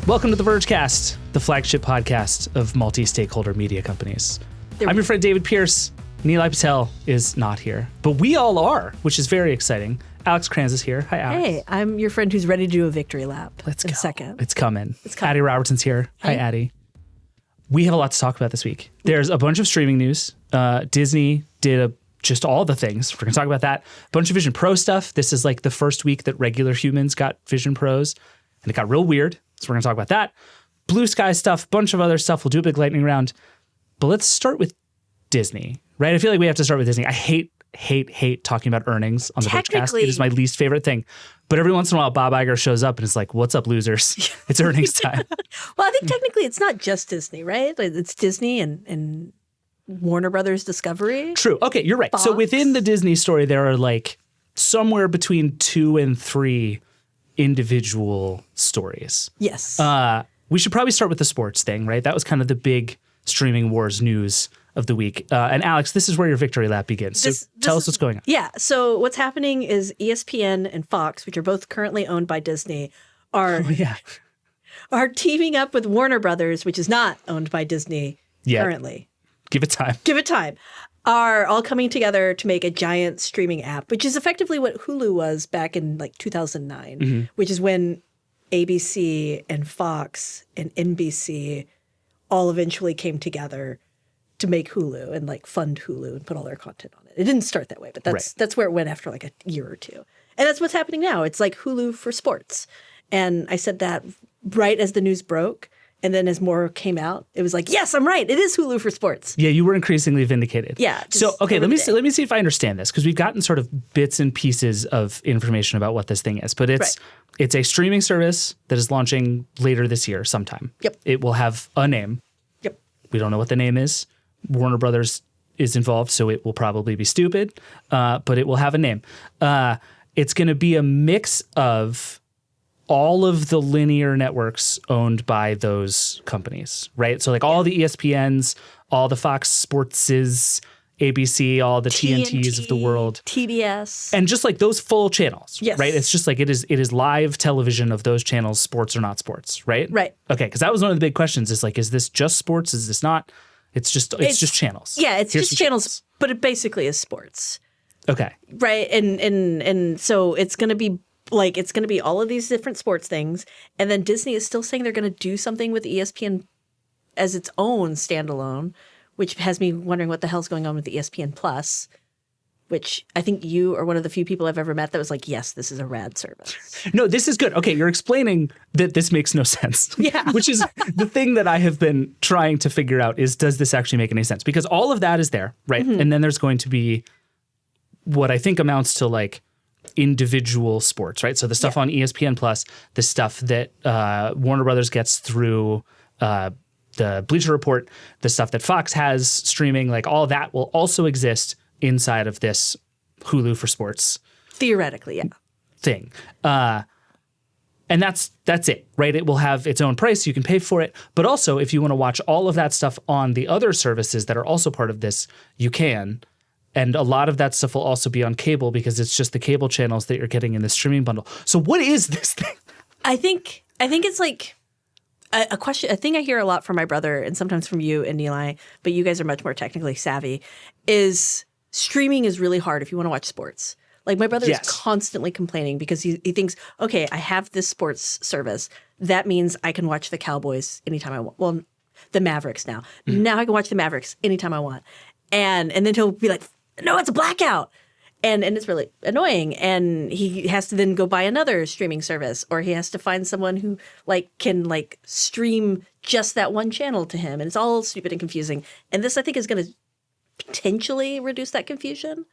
Welcome to the Vergecast, the flagship podcast of multi-stakeholder media companies. I'm your friend David Pierce. Nilay Patel is not here, but we all are, which is very exciting. Alex Cranz is here. Hi, Alex. Hey, I'm your friend who's ready to do a victory lap. Let's in go. a second. It's coming. It's coming. Adi Robertson's here. Hey. Hi, Adi. We have a lot to talk about this week. There's a bunch of streaming news. Disney did just all the things. We're going to talk about that. A bunch of Vision Pro stuff. This is like the first week that regular humans got Vision Pros, and it got real weird. So we're going to talk about that. Bluesky stuff, bunch of other stuff. We'll do a big lightning round. But let's start with Disney, right? I feel like we have to start with Disney. I hate talking about earnings on the Vergecast. It is my least favorite thing. But every once in a while, Bob Iger shows up and it's like, what's up, losers? It's earnings time. Well, I think technically it's not just Disney, right? Like, it's Disney and Warner Brothers Discovery. True. Okay, you're right. Fox. So within the Disney story, there are like somewhere between 2 and 3 individual stories. Yes. We should probably start with the sports thing, right? That was kind of the big streaming wars news of the week. And Alex, this is where your victory lap begins. So tell us what's going on. Yeah. So what's happening is ESPN and Fox, which are both currently owned by Disney, are teaming up with Warner Brothers, which is not owned by Disney currently. Give it time. Give it time. Are all coming together to make a giant streaming app, which is effectively what Hulu was back in like 2009, which is when ABC and Fox and NBC all eventually came together to make Hulu and like fund Hulu and put all their content on it. It didn't start that way, but that's where it went after like a year or two. And that's what's happening now. It's like Hulu for sports. And I said that right as the news broke. And then as more came out, it was like, yes, I'm right. It is Hulu for sports. Yeah, you were increasingly vindicated. Yeah. So, okay, let me see if I understand this, because we've gotten sort of bits and pieces of information about what this thing is. But it's a streaming service that is launching later this year sometime. Yep. It will have a name. Yep. We don't know what the name is. Warner Brothers is involved, so it will probably be stupid, but it will have a name. It's going to be a mix of all of the linear networks owned by those companies, right? So like all the ESPNs, all the Fox Sportses, ABC, all the TNTs of the world. TBS. And just like those full channels, Yes. right? It's just like it is live television of those channels, sports or not sports, right? Right. Okay, because that was one of the big questions is like, is this just sports? Is this not? It's just channels. Yeah, it's Here's just some channels, but it basically is sports. Okay. Right. And so it's going to be like, it's going to be all of these different sports things. And then Disney is still saying they're going to do something with ESPN as its own standalone, which has me wondering what the hell's going on with the ESPN Plus, which I think you are one of the few people I've ever met that was like, yes, this is a rad service. No, this is good. Okay, you're explaining that this makes no sense. Yeah. Which is the thing that I have been trying to figure out is, does this actually make any sense? Because all of that is there, right? And then there's going to be what I think amounts to like individual sports, right? So the stuff on ESPN Plus, the stuff that Warner Brothers gets through the Bleacher Report, the stuff that Fox has streaming, like all that will also exist inside of this Hulu for sports Theoretically, yeah. thing. And that's it, right? It will have its own price. You can pay for it. But also, if you want to watch all of that stuff on the other services that are also part of this, you can. And a lot of that stuff will also be on cable because it's just the cable channels that you're getting in the streaming bundle. So what is this thing? I think it's like a question. A thing I hear a lot from my brother and sometimes from you and Nilay, but you guys are much more technically savvy, is streaming is really hard if you want to watch sports. Like my brother is constantly complaining because he thinks, okay, I have this sports service. That means I can watch the Cowboys anytime I want. Well, the Mavericks now. Now I can watch the Mavericks anytime I want. And then he'll be like, no, it's a blackout. And it's really annoying. And he has to then go buy another streaming service, or he has to find someone who like can like stream just that one channel to him. And it's all stupid and confusing. And this, I think, is going to potentially reduce that confusion,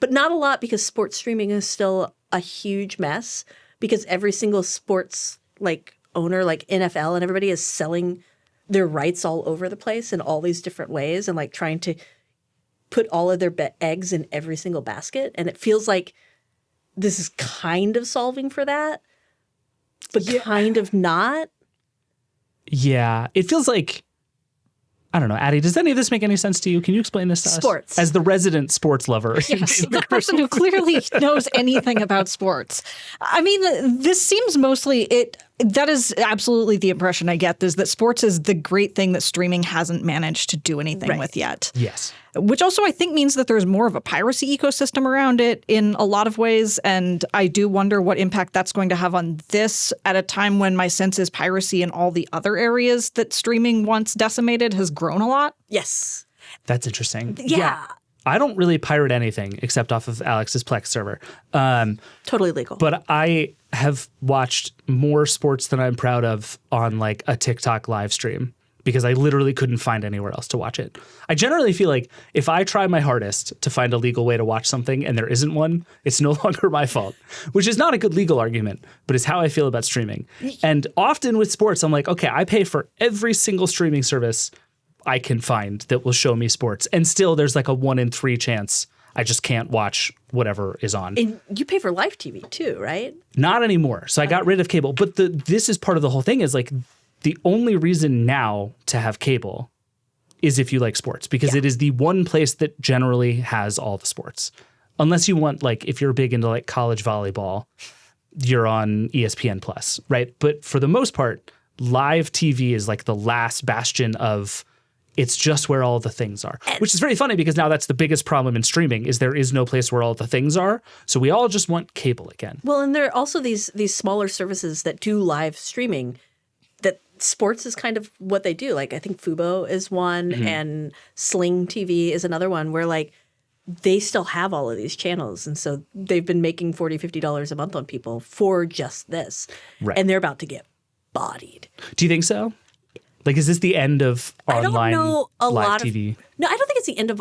but not a lot, because sports streaming is still a huge mess, because every single sports like owner, like NFL and everybody, is selling their rights all over the place in all these different ways and like trying to put all of their eggs in every single basket. And it feels like this is kind of solving for that, but kind of not. Yeah, it feels like, I don't know, Adi, does any of this make any sense to you? Can you explain this to us? Sports. As the resident sports lover. Yes, the person who clearly knows anything about sports. I mean, this seems mostly That is absolutely the impression I get, is that sports is the great thing that streaming hasn't managed to do anything with yet. Yes. Which also I think means that there's more of a piracy ecosystem around it in a lot of ways. And I do wonder what impact that's going to have on this at a time when my sense is piracy in all the other areas that streaming once decimated has grown a lot. Yes. That's interesting. Yeah. I don't really pirate anything except off of Alex's Plex server. Totally legal. But I have watched more sports than I'm proud of on like a TikTok live stream because I literally couldn't find anywhere else to watch it. I generally feel like if I try my hardest to find a legal way to watch something and there isn't one, it's no longer my fault, which is not a good legal argument, but it's how I feel about streaming. And often with sports, I'm like, okay, I pay for every single streaming service I can find that will show me sports. And still there's like a 1 in 3 chance I just can't watch whatever is on. And you pay for live TV too, right? Not anymore. So I got rid of cable. But this is part of the whole thing is like the only reason now to have cable is if you like sports because it is the one place that generally has all the sports. Unless you want like if you're big into like college volleyball, you're on ESPN Plus, right? But for the most part, live TV is like the last bastion of it's just where all the things are, which is very funny because now that's the biggest problem in streaming is there is no place where all the things are. So we all just want cable again. Well, and there are also these smaller services that do live streaming that sports is kind of what they do. Like I think Fubo is one and Sling TV is another one where like they still have all of these channels. And so they've been making $40, $50 a month on people for just this. Right. And they're about to get bodied. Do you think so? Like, is this the end of online live TV? No, I don't think it's the end of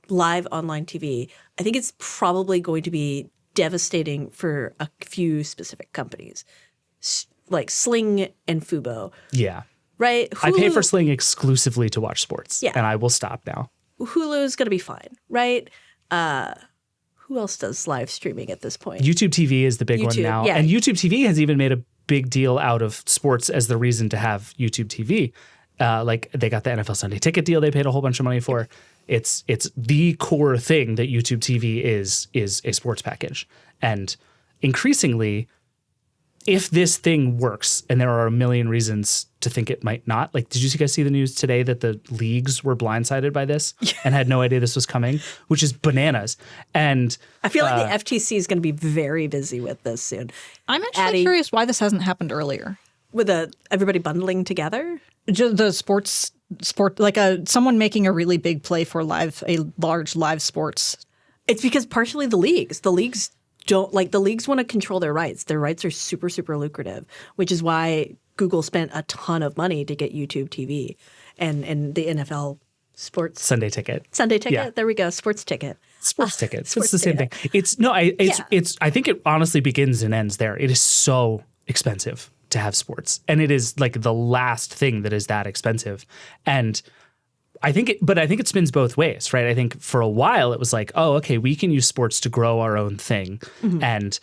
live online TV. I think it's probably going to be devastating for a few specific companies, like Sling and Fubo. Yeah. Right? I pay for Sling exclusively to watch sports, Yeah. and I will stop now. Hulu's going to be fine, right? Who else does live streaming at this point? YouTube TV is the big one now. yeah. And YouTube TV has even made a big deal out of sports as the reason to have YouTube TV. Like they got the NFL Sunday Ticket deal they paid a whole bunch of money for. It's the core thing that YouTube TV is a sports package. And increasingly, if this thing works, and there are a million reasons to think it might not, like, did you guys see the news today that the leagues were blindsided by this and had no idea this was coming, which is bananas. And I feel like the FTC is going to be very busy with this soon. I'm actually curious why this hasn't happened earlier. With everybody bundling together? Just the sport, like someone making a really big play for a large live sports. It's because partially the leagues don't like the leagues want to control their rights. Their rights are super, super lucrative, which is why Google spent a ton of money to get YouTube TV and the NFL sports Sunday Ticket. Yeah. There we go. Sports ticket. Sports tickets. Sports It's the same thing. It's I think it honestly begins and ends there. It is so expensive to have sports. And it is like the last thing that is that expensive. And I think it spins both ways, right? I think for a while it was like, oh, okay, we can use sports to grow our own thing. Mm-hmm. And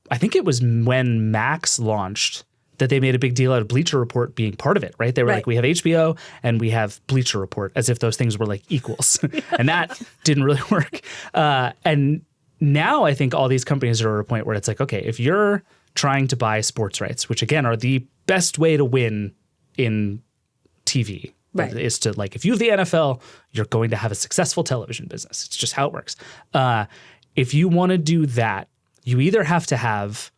I think it was when Max launched that they made a big deal out of Bleacher Report being part of it, right? They were like, we have HBO and we have Bleacher Report, as if those things were like equals. And that didn't really work. And now I think all these companies are at a point where it's like, okay, if you're trying to buy sports rights, which again are the best way to win in TV, right, is to like, if you have the NFL, you're going to have a successful television business. It's just how it works. If you want to do that, you either have to have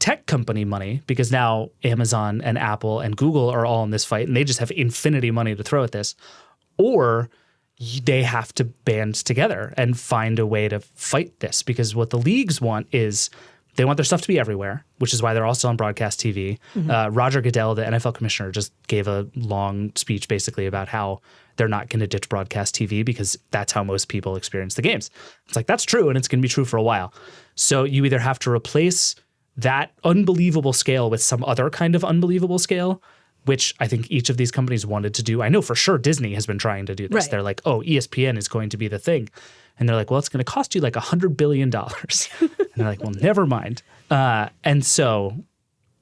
tech company money, because now Amazon and Apple and Google are all in this fight and they just have infinity money to throw at this, or they have to band together and find a way to fight this, because what the leagues want is they want their stuff to be everywhere, which is why they're also on broadcast TV. Mm-hmm. Roger Goodell, the NFL commissioner, just gave a long speech basically about how they're not going to ditch broadcast TV because that's how most people experience the games. It's like, that's true, and it's going to be true for a while. So you either have to replace that unbelievable scale with some other kind of unbelievable scale, which I think each of these companies wanted to do. I know for sure Disney has been trying to do this. Right. They're like, oh, ESPN is going to be the thing. And they're like, well, it's going to cost you like $100 billion. And they're like, well, never mind. And so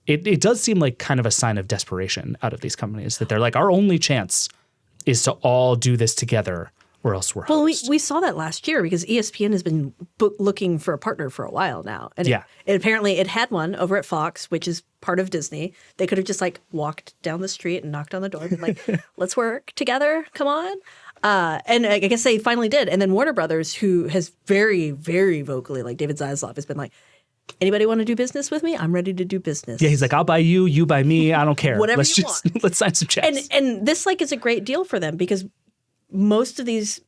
it does seem like kind of a sign of desperation out of these companies that they're like, our only chance is to all do this together, or else we're Well, host. we saw that last year because ESPN has been looking for a partner for a while now. And Yeah. apparently it had one over at Fox, which is part of Disney. They could have just like walked down the street and knocked on the door and been like, let's work together. Come on. And I guess they finally did. And then Warner Brothers, who has very, very vocally, like David Zaslav, has been like, anybody want to do business with me? I'm ready to do business. Yeah, he's like, I'll buy you, you buy me. I don't care. Whatever let's you just let's sign some checks. And this like is a great deal for them because most of these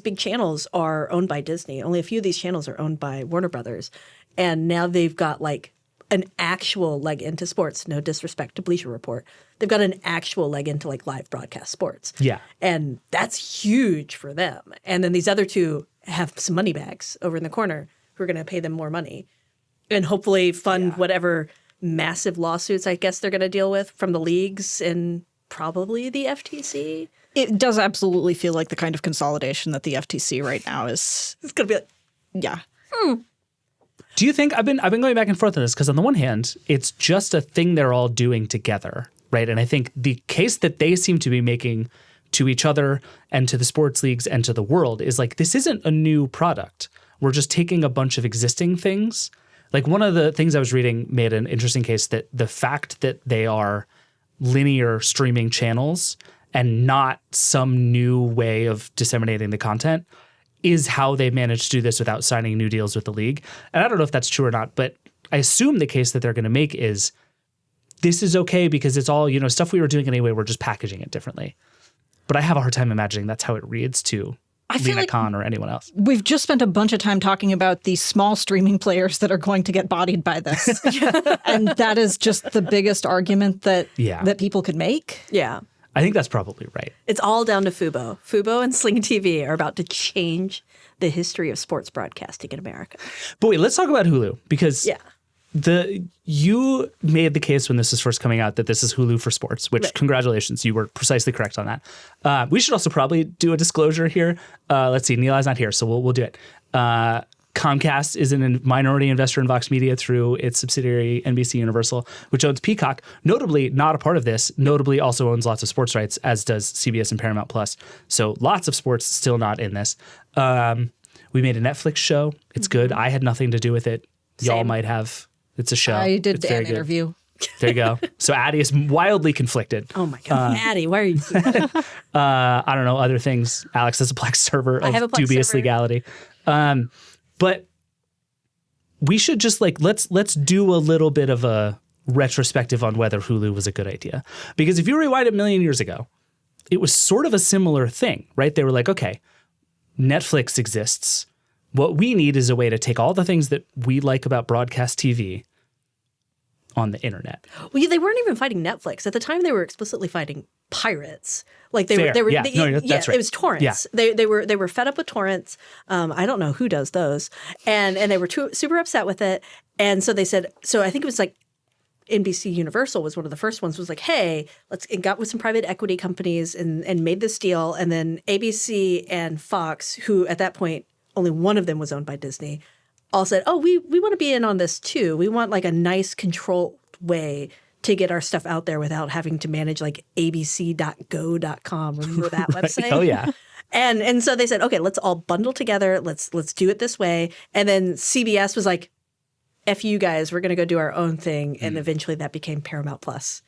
big channels are owned by Disney. Only a few of these channels are owned by Warner Brothers. And now they've got like an actual leg into sports. No disrespect to Bleacher Report. They've got an actual leg into like live broadcast sports. Yeah. And that's huge for them. And then these other two have some money bags over in the corner who are going to pay them more money and hopefully fund whatever massive lawsuits I guess they're going to deal with from the leagues and probably the FTC. It does absolutely feel like the kind of consolidation that the FTC right now is. It's going to be like, Yeah. Do you think I've been going back and forth on this because on the one hand, it's just a thing they're all doing together, right? And I think the case that they seem to be making to each other and to the sports leagues and to the world is like, this isn't a new product. We're just taking a bunch of existing things. Like one of the things I was reading made an interesting case that the fact that they are linear streaming channels and not some new way of disseminating the content is how they managed to do this without signing new deals with the league. And I don't know if that's true or not, but I assume the case that they're going to make is this is okay because it's all, stuff we were doing anyway, we're just packaging it differently. But I have a hard time imagining that's how it reads to feel Lena like Khan or anyone else. We've just spent a bunch of time talking about the small streaming players that are going to get bodied by this. And that is just the biggest argument that people could make. yeah. I think that's probably right. It's all down to Fubo. Fubo and Sling TV are about to change the history of sports broadcasting in America. But wait, let's talk about Hulu because Yeah. you made the case when this was first coming out that this is Hulu for sports, which Right. Congratulations, you were precisely correct on that. We should also probably do a disclosure here. Let's see, Neil's not here, so we'll do it. Comcast is a minority investor in Vox Media through its subsidiary NBC Universal, which owns Peacock. Notably, not a part of this. Notably, also owns lots of sports rights, as does CBS and Paramount Plus. So lots of sports still not in this. We made a Netflix show. It's good. I had nothing to do with it. Y'all Same. might have. It's a show. I did It's very an good. interview. There you go. So Adi is wildly conflicted. Oh my God. Addie, why are you doing that? I don't know, other things. Alex has a Plex server I have a of Plex dubious server. legality. But we should just let's do a little bit of a retrospective on whether Hulu was a good idea. Because if you rewind a million years ago, it was sort of a similar thing, right? They were like, okay, Netflix exists. What we need is a way to take all the things that we like about broadcast TV on the internet. Well, they weren't even fighting Netflix. At the time, they were explicitly fighting pirates. Like they Fair. were, Yeah. No, that's right. It was torrents. Yeah. They were fed up with torrents. I don't know who does those, and they were super upset with it. And so they said. So I think it was like NBC Universal was one of the first ones. Was like, hey, and got with some private equity companies and made this deal. And then ABC and Fox, who at that point only one of them was owned by Disney, all said, oh, we want to be in on this too. We want like a nice controlled way to get our stuff out there without having to manage like abc.go.com. Remember that website? Oh, yeah. And so they said, okay, let's all bundle together. Let's do it this way. And then CBS was like, F you guys, we're going to go do our own thing. And eventually that became Paramount Plus,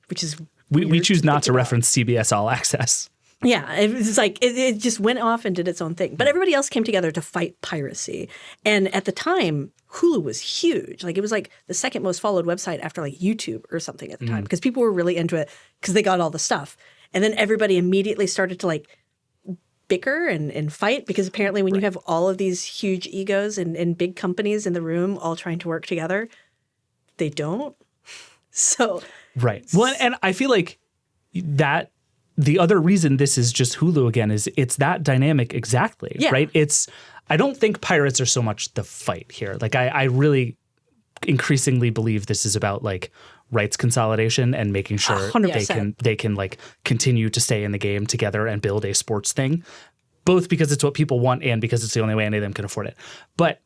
which is We weird choose not think to about. reference CBS All Access. Yeah, it was like it just went off and did its own thing. But everybody else came together to fight piracy. And at the time, Hulu was huge. Like it was like the second most followed website after like YouTube or something at the time because people were really into it because they got all the stuff. And then everybody immediately started to like bicker and fight because apparently when you have all of these huge egos and big companies in the room all trying to work together, they don't. So Right. Well, and I feel like that the other reason this is just Hulu again is it's that dynamic exactly, Yeah. right? I don't think pirates are so much the fight here. Like I really increasingly believe this is about like rights consolidation and making sure 100%. they can like continue to stay in the game together and build a sports thing, both because it's what people want and because it's the only way any of them can afford it. But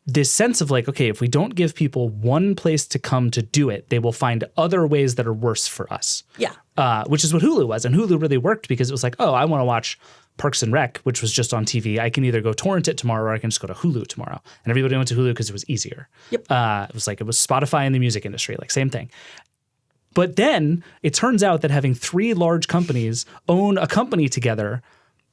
this sense of like, okay, if we don't give people one place to come to do it, they will find other ways that are worse for us. yeah. Which is what Hulu was. And Hulu really worked because it was like, oh, I want to watch Parks and Rec, which was just on TV, I can either go torrent it tomorrow or I can just go to Hulu tomorrow. And everybody went to Hulu because it was easier. Yep. It was Spotify in the music industry, like same thing. But then it turns out that having 3 large companies own a company together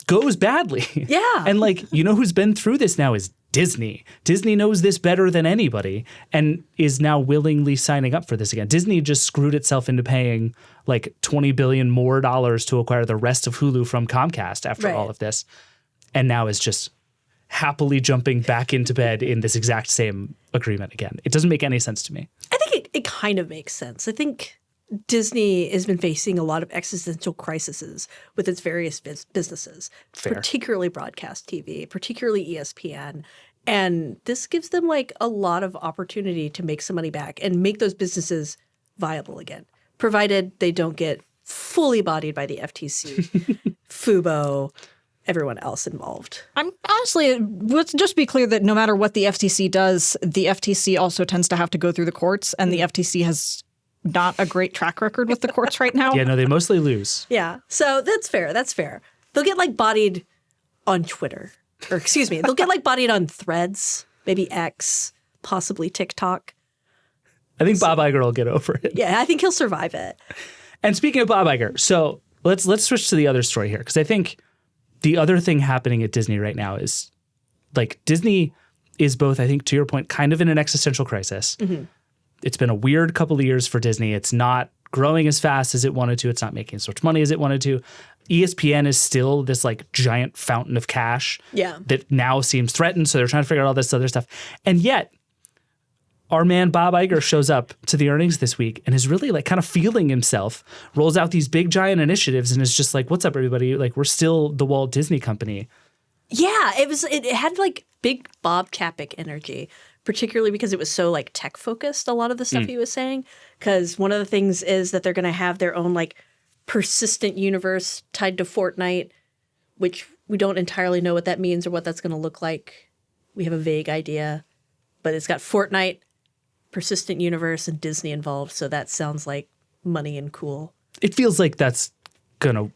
goes badly. Yeah. And like, you know who's been through this now is Disney. Disney knows this better than anybody and is now willingly signing up for this again. Disney just screwed itself into paying like $20 billion more to acquire the rest of Hulu from Comcast after all of this. And now is just happily jumping back into bed in this exact same agreement again. It doesn't make any sense to me. I think it kind of makes sense. I think Disney has been facing a lot of existential crises with its various businesses, particularly broadcast TV, particularly ESPN. And this gives them like a lot of opportunity to make some money back and make those businesses viable again, provided they don't get fully bodied by the FTC, Fubo, everyone else involved. I'm honestly, let's just be clear that no matter what the FTC does, the FTC also tends to have to go through the courts, and the FTC has not a great track record with the courts right now. Yeah, no, they mostly lose. Yeah. So that's fair. That's fair. They'll get like bodied on Twitter. Or excuse me, they'll get like bodied on Threads, maybe X, possibly TikTok. I think Bob Iger will get over it. Yeah, I think he'll survive it. And speaking of Bob Iger, so let's switch to the other story here, because I think the other thing happening at Disney right now is like Disney is both, I think, to your point, kind of in an existential crisis. Mm-hmm. It's been a weird couple of years for Disney. It's not growing as fast as it wanted to. It's not making as much money as it wanted to. ESPN is still this like giant fountain of cash that now seems threatened. So they're trying to figure out all this other stuff. And yet our man Bob Iger shows up to the earnings this week and is really like kind of feeling himself, rolls out these big giant initiatives and is just like, what's up, everybody? Like, we're still the Walt Disney Company. Yeah, it had like big Bob Chapek energy, particularly because it was so like tech focused, a lot of the stuff he was saying. Because one of the things is that they're going to have their own like persistent universe tied to Fortnite, which we don't entirely know what that means or what that's going to look like. We have a vague idea, but it's got Fortnite, persistent universe, and Disney involved. So that sounds like money and cool. It feels like that's going to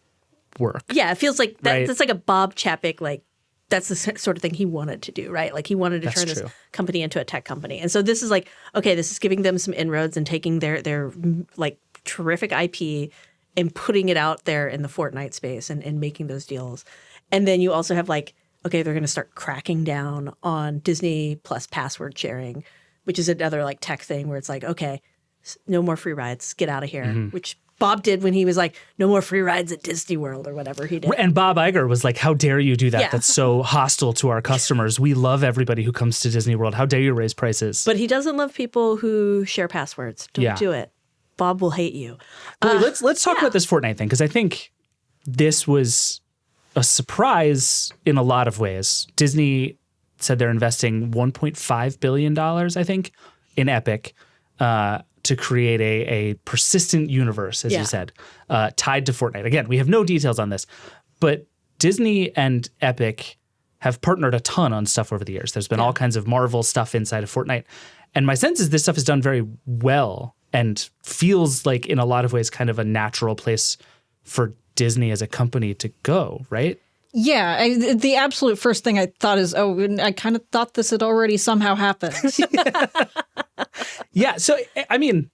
work. Yeah, it feels like that. Right? That's like a Bob Chapek, like that's the sort of thing he wanted to do, right? Like he wanted to turn this company into a tech company. And so this is like, okay, this is giving them some inroads and taking their like terrific IP and putting it out there in the Fortnite space and making those deals. And then you also have like, okay, they're going to start cracking down on Disney plus password sharing, which is another like tech thing where it's like, okay, no more free rides, get out of here, which Bob did when he was like, no more free rides at Disney World or whatever he did. And Bob Iger was like, how dare you do that? Yeah. That's so hostile to our customers. We love everybody who comes to Disney World. How dare you raise prices? But he doesn't love people who share passwords. Don't do it. Bob will hate you. Let's talk about this Fortnite thing, because I think this was a surprise in a lot of ways. Disney said they're investing $1.5 billion, I think, in Epic to create a persistent universe, as you said, tied to Fortnite. Again, we have no details on this, but Disney and Epic have partnered a ton on stuff over the years. There's been all kinds of Marvel stuff inside of Fortnite. And my sense is this stuff is done very well and feels like in a lot of ways kind of a natural place for Disney as a company to go, right? Yeah, the absolute first thing I thought is, I kind of thought this had already somehow happened. Yeah, so I mean,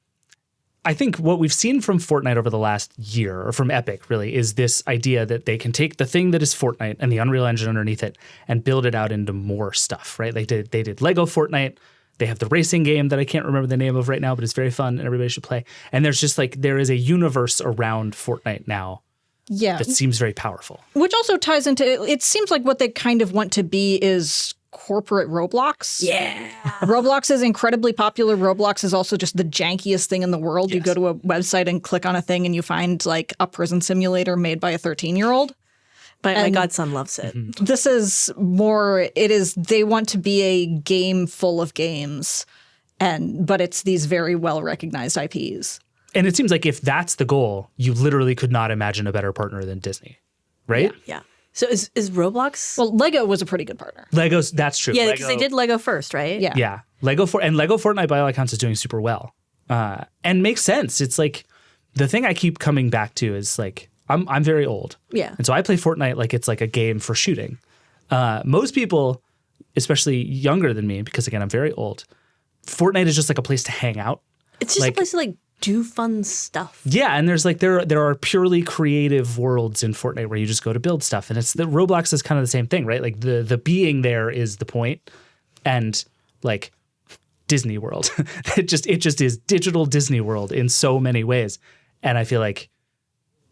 I think what we've seen from Fortnite over the last year, or from Epic really, is this idea that they can take the thing that is Fortnite and the Unreal Engine underneath it and build it out into more stuff, right? Like they did Lego Fortnite. They have the racing game that I can't remember the name of right now, but it's very fun and everybody should play. And there's just like, there is a universe around Fortnite now that seems very powerful. Which also ties into, it seems like what they kind of want to be is corporate Roblox. Yeah. Roblox is incredibly popular. Roblox is also just the jankiest thing in the world. Yes. You go to a website and click on a thing and you find like a prison simulator made by a 13-year-old. But my godson loves it. This is more, they want to be a game full of games, but it's these very well-recognized IPs. And it seems like if that's the goal, you literally could not imagine a better partner than Disney, right? Yeah. So is Roblox? Well, Lego was a pretty good partner. That's true. Yeah, because they did Lego first, right? Yeah. Yeah. Lego Fortnite by all accounts is doing super well. And makes sense. It's like the thing I keep coming back to is like, I'm very old. Yeah. And so I play Fortnite like it's like a game for shooting. Most people, especially younger than me, because again, I'm very old, Fortnite is just like a place to hang out. It's just like, a place to like do fun stuff. Yeah, and there's like there are purely creative worlds in Fortnite where you just go to build stuff, and it's the Roblox is kind of the same thing, right? Like the being there is the point, and like Disney World, it just is digital Disney World in so many ways, and I feel like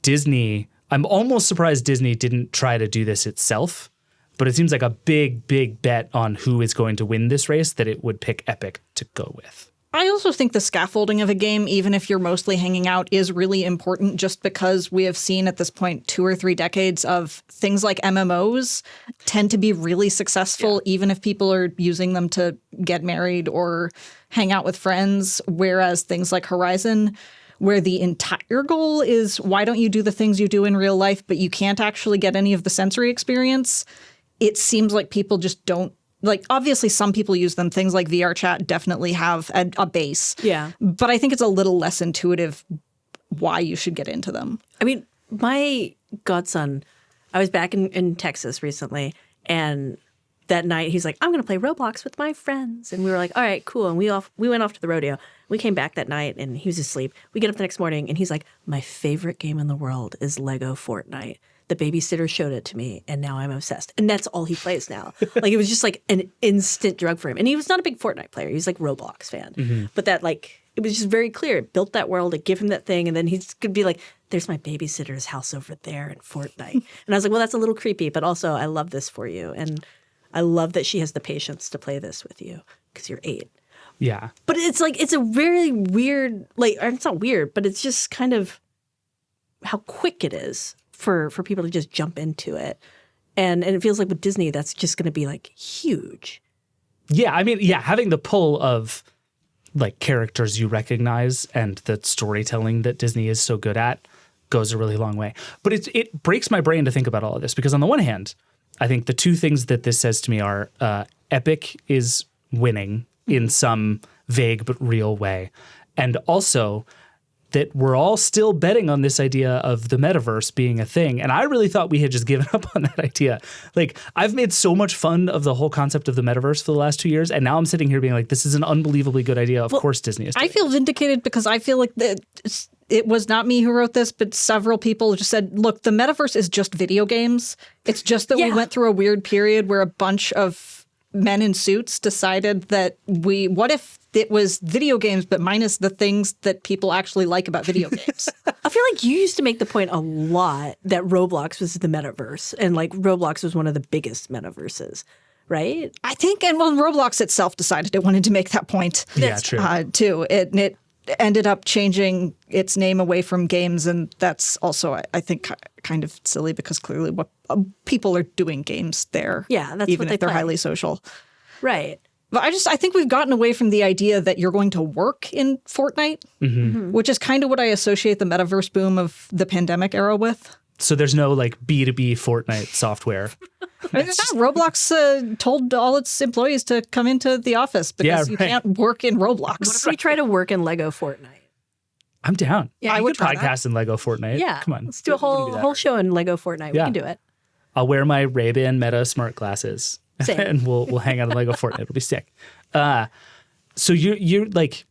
Disney. I'm almost surprised Disney didn't try to do this itself, but it seems like a big bet on who is going to win this race that it would pick Epic to go with. I also think the scaffolding of a game, even if you're mostly hanging out, is really important just because we have seen at this point 2 or 3 decades of things like MMOs tend to be really successful, even if people are using them to get married or hang out with friends, whereas things like Horizon, where the entire goal is why don't you do the things you do in real life, but you can't actually get any of the sensory experience, it seems like people just don't. Like, obviously, some people use them. Things like VR chat definitely have a base. Yeah. But I think it's a little less intuitive why you should get into them. I mean, my godson, I was back in Texas recently, and that night he's like, I'm going to play Roblox with my friends. And we were like, all right, cool. And we went off to the rodeo. We came back that night, and he was asleep. We get up the next morning, and he's like, my favorite game in the world is Lego Fortnite. The babysitter showed it to me, and now I'm obsessed. And that's all he plays now. Like, it was just like an instant drug for him. And he was not a big Fortnite player. He was like Roblox fan. Mm-hmm. But that like, it was just very clear. It built that world. It gave him that thing. And then he's going to be like, there's my babysitter's house over there in Fortnite. And I was like, well, that's a little creepy. But also, I love this for you. And I love that she has the patience to play this with you because you're 8. Yeah. But it's like, it's a very weird, like, or it's not weird, but it's just kind of how quick it is for people to just jump into it. And it feels like with Disney, that's just going to be like huge. Yeah, I mean, yeah, having the pull of like characters you recognize and the storytelling that Disney is so good at goes a really long way. But it breaks my brain to think about all of this because on the one hand, I think the two things that this says to me are Epic is winning in some vague but real way. And also that we're all still betting on this idea of the metaverse being a thing. And I really thought we had just given up on that idea. Like, I've made so much fun of the whole concept of the metaverse for the last 2 years. And now I'm sitting here being like, this is an unbelievably good idea. Of course Disney is doing I feel vindicated because I feel like it was not me who wrote this, but several people just said, look, the metaverse is just video games. It's just that we went through a weird period where a bunch of men in suits decided that what if it was video games, but minus the things that people actually like about video games. I feel like you used to make the point a lot that Roblox was the metaverse and like Roblox was one of the biggest metaverses, right? I think, and well, Roblox itself decided it wanted to make that point. Yeah, true. Too. It ended up changing its name away from games, and that's also, I think, kind of silly because clearly what people are doing games there. Yeah, that's even what if they're play. highly social. Right. But I think we've gotten away from the idea that you're going to work in Fortnite, which is kind of what I associate the metaverse boom of the pandemic era with. So there's no like B2B Fortnite software. Roblox told all its employees to come into the office because you can't work in Roblox. What if we try to work in Lego Fortnite? I'm down. Yeah, I I would podcast in Lego Fortnite. Yeah. Come on. Let's do a whole show in Lego Fortnite. We can do it. I'll wear my Ray-Ban Meta smart glasses. Same. And we'll hang out in Lego Fortnite. It'll be sick. So you're like,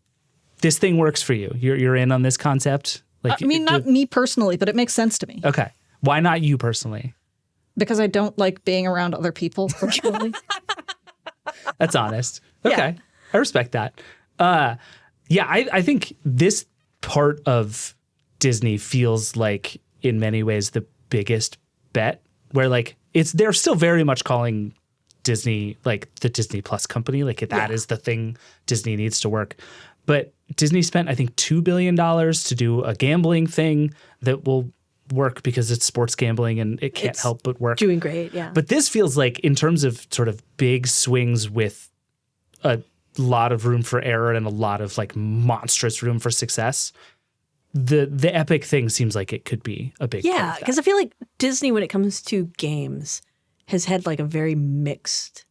this thing works for you. You're in on this concept. Like, I mean, not me personally, but it makes sense to me. Okay. Why not you personally? Because I don't like being around other people virtually. That's honest. Okay. I respect that. I think this part of Disney feels like in many ways the biggest bet where like they're still very much calling Disney like the Disney Plus company. Like that is the thing Disney needs to work. But Disney spent, I think, $2 billion to do a gambling thing that will work because it's sports gambling and it can't help but work. Doing great, yeah. But this feels like in terms of sort of big swings with a lot of room for error and a lot of like monstrous room for success, the Epic thing seems like it could be a big yeah, because I feel like Disney, when it comes to games, has had like a very mixed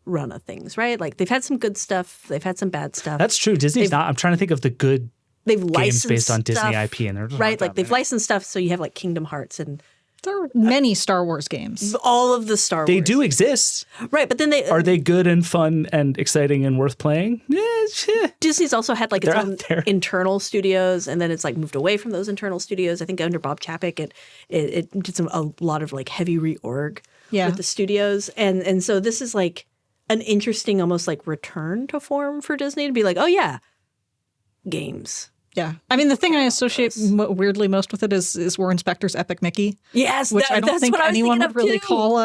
run of things, right? Like they've had some good stuff, they've had some bad stuff. That's true. Disney's not. I'm trying to think of the good they've games licensed based on stuff, Disney IP, and they're just right. not Like that they've many. licensed stuff, so you have like Kingdom Hearts and There are many Star Wars games. all of the Star Wars. They do exist. Right, but then Are they good and fun and exciting and worth playing? Disney's also had like its They're own out there. internal studios, and then it's like moved away from those internal studios. I think under Bob Chapek, it did a lot of like heavy reorg with the studios, and so this is like an interesting, almost like return to form for Disney to be like, oh yeah, games. Yeah. I mean, the thing I associate weirdly most with it is Warren Spector's Epic Mickey. Yes, which I don't that's think what I was anyone thinking would of really too. call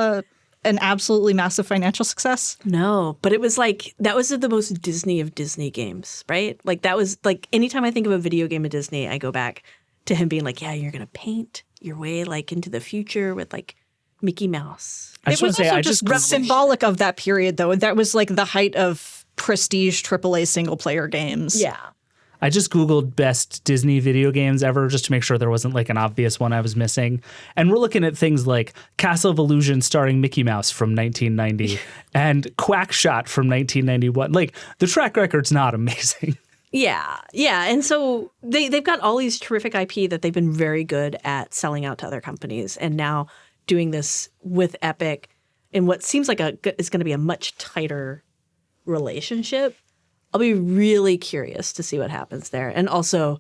an absolutely massive financial success. No, but it was like that was the most Disney of Disney games, right? Like that was like anytime I think of a video game of Disney, I go back to him being like, yeah, you're gonna paint your way like into the future with like Mickey Mouse. I just want to say, I just symbolic of that period, though. That was like the height of prestige AAA single player games. Yeah. I just Googled best Disney video games ever just to make sure there wasn't like an obvious one I was missing. And we're looking at things like Castle of Illusion starring Mickey Mouse from 1990 and Quackshot from 1991. Like the track record's not amazing. Yeah, yeah, and so they've got all these terrific IP that they've been very good at selling out to other companies, and now doing this with Epic in what seems like is going to be a much tighter relationship. I'll be really curious to see what happens there, and also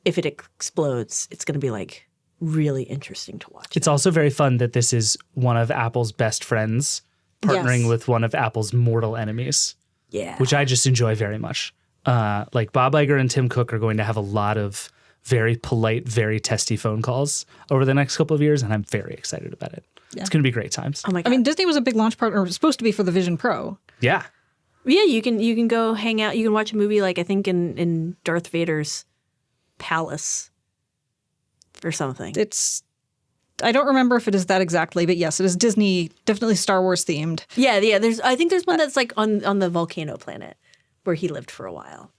if it explodes, it's going to be like really interesting to watch. It's also very fun that this is one of Apple's best friends partnering Yes. with one of Apple's mortal enemies, Yeah, which I just enjoy very much. Like Bob Iger and Tim Cook are going to have a lot of very polite, very testy phone calls over the next couple of years, and I'm very excited about it. It's going to be great times. oh my god. I mean, Disney was a big launch partner, supposed to be for the Vision Pro. Yeah. Yeah, you can go hang out. You can watch a movie like I think in Darth Vader's palace or something. I don't remember if it is that exactly, but yes, it is Disney, definitely Star Wars themed. Yeah. I think there's one that's like on the volcano planet where he lived for a while.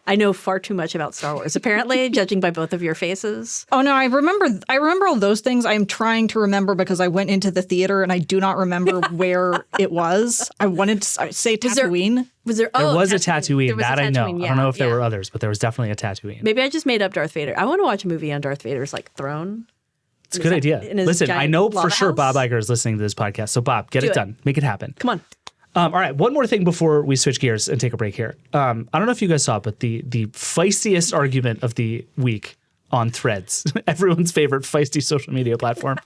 I know far too much about Star Wars, apparently, judging by both of your faces. Oh no, I remember all those things. I'm trying to remember because I went into the theater and I do not remember where it was. I wanted to say Tatooine. Was there? There Oh, was a Tatooine. There was That a I know. Tatooine, I don't know if there yeah. were others, but there was definitely a Tatooine. Maybe I just made up Darth Vader. I want to watch a movie on Darth Vader's like throne. It's a good idea. in his Listen, I giant know for lava sure house? Bob Iger is listening to this podcast. So Bob, get Do it it. done. Make it happen. Come on. All right, one more thing before we switch gears and take a break here. I don't know if you guys saw, but the feistiest argument of the week on Threads, everyone's favorite feisty social media platform,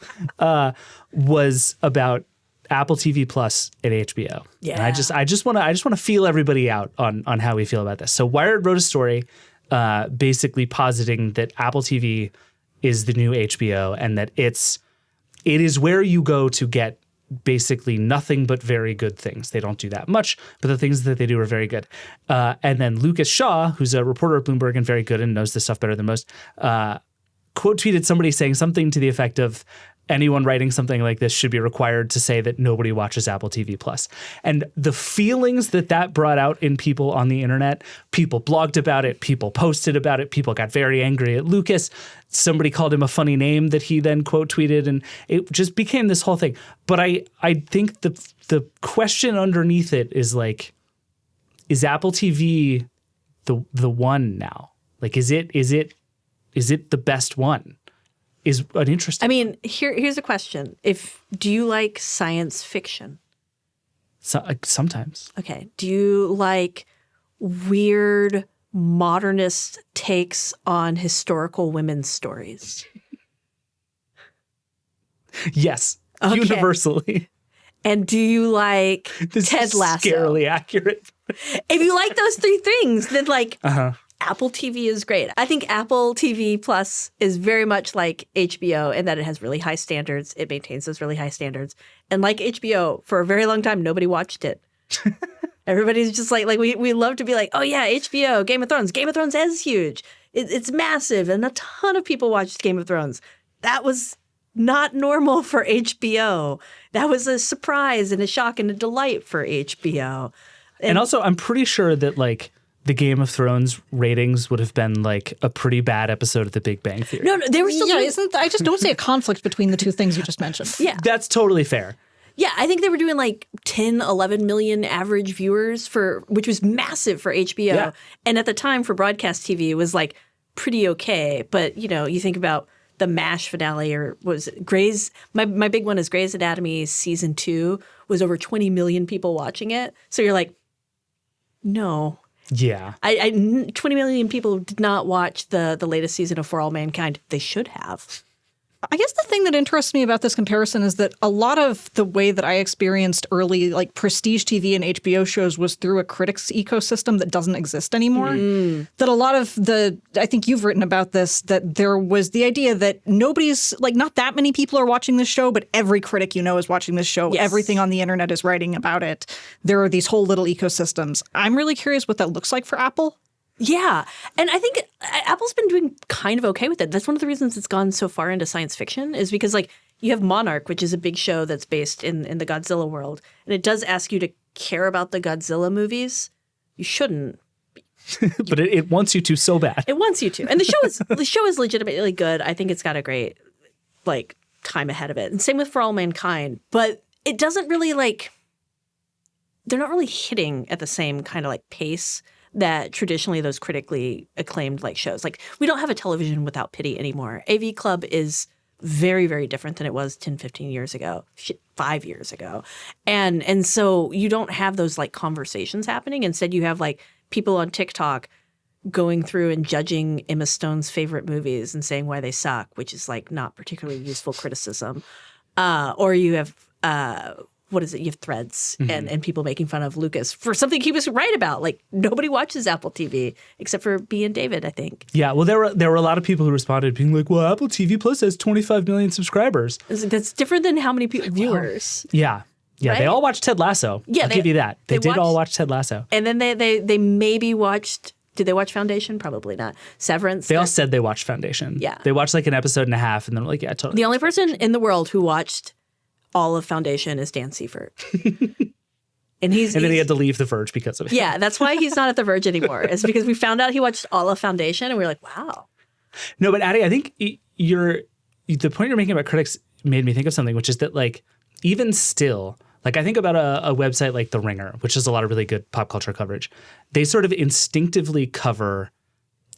was about Apple TV Plus at HBO. Yeah. And I just want to feel everybody out on how we feel about this. So Wired wrote a story basically positing that Apple TV is the new HBO and that it is where you go to get basically nothing but very good things. They don't do that much, but the things that they do are very good. And then Lucas Shaw, who's a reporter at Bloomberg and very good and knows this stuff better than most, quote tweeted somebody saying something to the effect of, anyone writing something like this should be required to say that nobody watches Apple TV Plus. And the feelings that brought out in people on the internet, people blogged about it, people posted about it, people got very angry at Lucas. Somebody called him a funny name that he then quote tweeted, and it just became this whole thing. But I think the question underneath it is like, is Apple TV the one now? Like, is it the best one? Is an interesting. I mean, here's a question: do you like science fiction? Sometimes. Okay. Do you like weird modernist takes on historical women's stories? Yes, Okay. universally. And do you like This Ted is Lasso? scarily accurate. If you like those three things, then like Apple TV is great. I think Apple TV Plus is very much like HBO in that it has really high standards. It maintains those really high standards. And like HBO, for a very long time, nobody watched it. Everybody's just like we love to be like, oh yeah, HBO, Game of Thrones. Game of Thrones is huge. It's massive. And a ton of people watched Game of Thrones. That was not normal for HBO. That was a surprise and a shock and a delight for HBO. And also, I'm pretty sure that like the Game of Thrones ratings would have been like a pretty bad episode of The Big Bang Theory. No, they were still doing, I just don't see a conflict between the two things you just mentioned. yeah. That's totally fair. Yeah, I think they were doing like 10, 11 million average viewers which was massive for HBO. Yeah. And at the time for broadcast TV, it was like pretty okay. But, you think about the MASH finale or was it Grey's – my big one is Grey's Anatomy season 2 was over 20 million people watching it. So you're like, no. Yeah. 20 million people did not watch the latest season of For All Mankind. They should have. I guess the thing that interests me about this comparison is that a lot of the way that I experienced early like prestige TV and HBO shows was through a critics ecosystem that doesn't exist anymore. That a lot of I think you've written about this, that there was the idea that nobody's like not that many people are watching this show, but every critic is watching this show. Yes. Everything on the internet is writing about it. There are these whole little ecosystems. I'm really curious what that looks like for Apple. Yeah. And I think Apple's been doing kind of okay with it. That's one of the reasons it's gone so far into science fiction is because like you have Monarch, which is a big show that's based in the Godzilla world. And it does ask you to care about the Godzilla movies. You shouldn't. But it wants you to so bad. It wants you to. And the show is legitimately good. I think it's got a great like time ahead of it. And same with For All Mankind. But it doesn't really like they're not really hitting at the same kind of like pace that traditionally those critically acclaimed like shows. Like we don't have a television without pity anymore. AV Club is very, very different than it was 10, 15 years ago, 5 years ago. And so you don't have those like conversations happening. Instead, you have like people on TikTok going through and judging Emma Stone's favorite movies and saying why they suck, which is like not particularly useful criticism. Or you have what is it? You have threads and people making fun of Lucas for something he was right about. Like nobody watches Apple TV except for B and David, I think. Yeah, well, there were a lot of people who responded being like, well, Apple TV Plus has 25 million subscribers. That's different than how many viewers. Yeah. Yeah, Right? They all watched Ted Lasso. Yeah, I'll give you that. They did all watch Ted Lasso. And then they maybe watched – did they watch Foundation? Probably not. Severance? They all said they watched Foundation. Yeah. They watched like an episode and a half and then were like, yeah, totally. The only person in the world who watched all of Foundation is Dan Seifert. And then he had to leave The Verge because of it. Yeah, that's why he's not at The Verge anymore. It's because we found out he watched all of Foundation and we were like, wow. No, but Adi, I think the point you're making about critics made me think of something, which is that like even still, like I think about a website like The Ringer, which has a lot of really good pop culture coverage. They sort of instinctively cover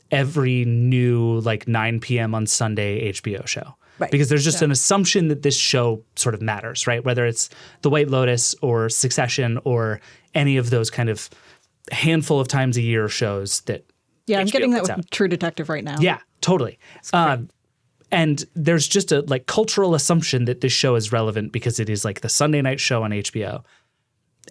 every new like 9 p.m. on Sunday HBO show. Right. Because there's just an assumption that this show sort of matters, right? Whether it's The White Lotus or Succession or any of those kind of handful of times a year shows that Yeah, HBO I'm getting that puts with out. True Detective right now. Yeah, totally. And there's just a like cultural assumption that this show is relevant because it is like the Sunday night show on HBO.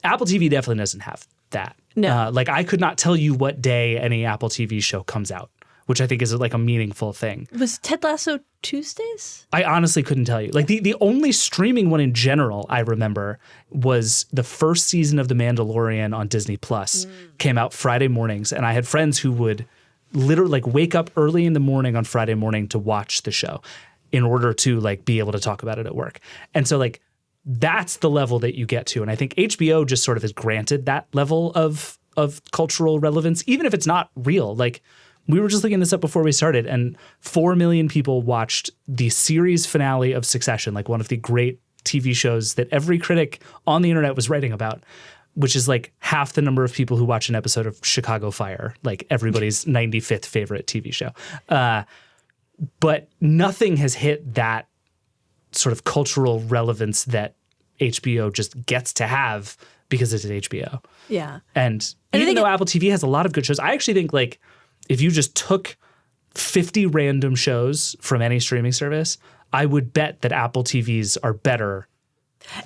Apple TV definitely doesn't have that. No. Like I could not tell you what day any Apple TV show comes out, which I think is like a meaningful thing. Was Ted Lasso Tuesdays? I honestly couldn't tell you. Like the only streaming one in general I remember was the first season of The Mandalorian on Disney Plus came out Friday mornings. And I had friends who would literally like wake up early in the morning on Friday morning to watch the show in order to like be able to talk about it at work. And so like that's the level that you get to. And I think HBO just sort of has granted that level of cultural relevance, even if it's not real. Like we were just looking this up before we started, and 4 million people watched the series finale of Succession, like one of the great TV shows that every critic on the internet was writing about, which is like half the number of people who watch an episode of Chicago Fire, like everybody's 95th favorite TV show. But nothing has hit that sort of cultural relevance that HBO just gets to have because it's at HBO. Yeah. And even though Apple TV has a lot of good shows, I actually think like if you just took 50 random shows from any streaming service, I would bet that Apple TVs are better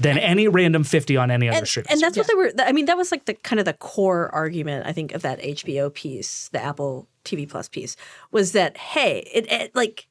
than any random 50 on any other streaming And service. that's what they were. I mean, that was like the kind of the core argument, I think, of that HBO piece, the Apple TV Plus piece, was that, hey, it like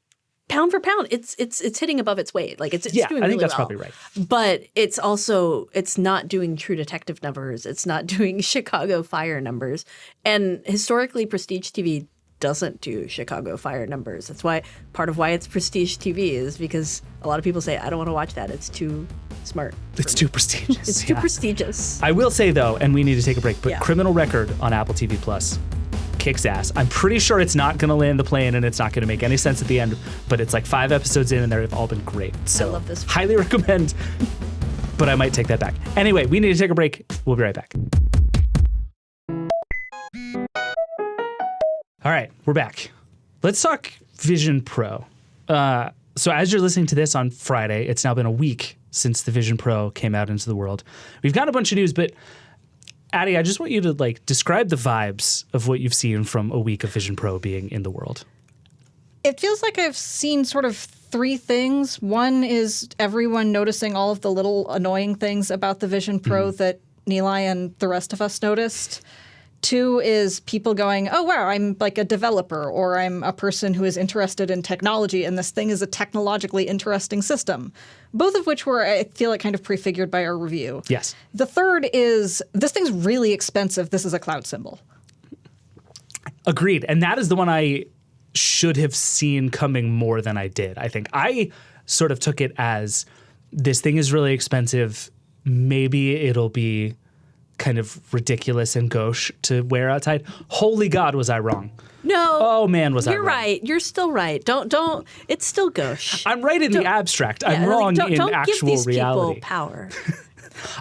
pound for pound, it's hitting above its weight. Like it's doing really well. I think that's probably right. But it's also, it's not doing True Detective numbers. It's not doing Chicago Fire numbers. And historically, Prestige TV doesn't do Chicago Fire numbers. That's why part of why it's Prestige TV is because a lot of people say, I don't want to watch that. It's too smart. It's too prestigious. It's too prestigious. I will say, though, and we need to take a break, but Yeah. Criminal Record on Apple TV Plus kicks ass. I'm pretty sure it's not going to land the plane and it's not going to make any sense at the end, but it's like 5 episodes in and they've all been great. So I love this. Highly recommend, but I might take that back. Anyway, we need to take a break. We'll be right back. All right, we're back. Let's talk Vision Pro. So as you're listening to this on Friday, it's now been a week since the Vision Pro came out into the world. We've got a bunch of news, but Adi, I just want you to describe the vibes of what you've seen from a week of Vision Pro being in the world. It feels like I've seen sort of three things. One is everyone noticing all of the little annoying things about the Vision Pro that Nilay and the rest of us noticed. Two is people going, oh, wow, I'm like a developer, or I'm a person who is interested in technology, and this thing is a technologically interesting system. Both of which were, I feel like, kind of prefigured by our review. Yes. The third is, this thing's really expensive. This is a cloud symbol. Agreed. And that is the one I should have seen coming more than I did, I think. I sort of took it as, this thing is really expensive. Maybe it'll be kind of ridiculous and gauche to wear outside. Holy God, was I wrong? No. Oh man, was I wrong? You're right. You're still right. Don't. It's still gauche. I'm right in the abstract. I'm wrong in don't actual give these reality. people power.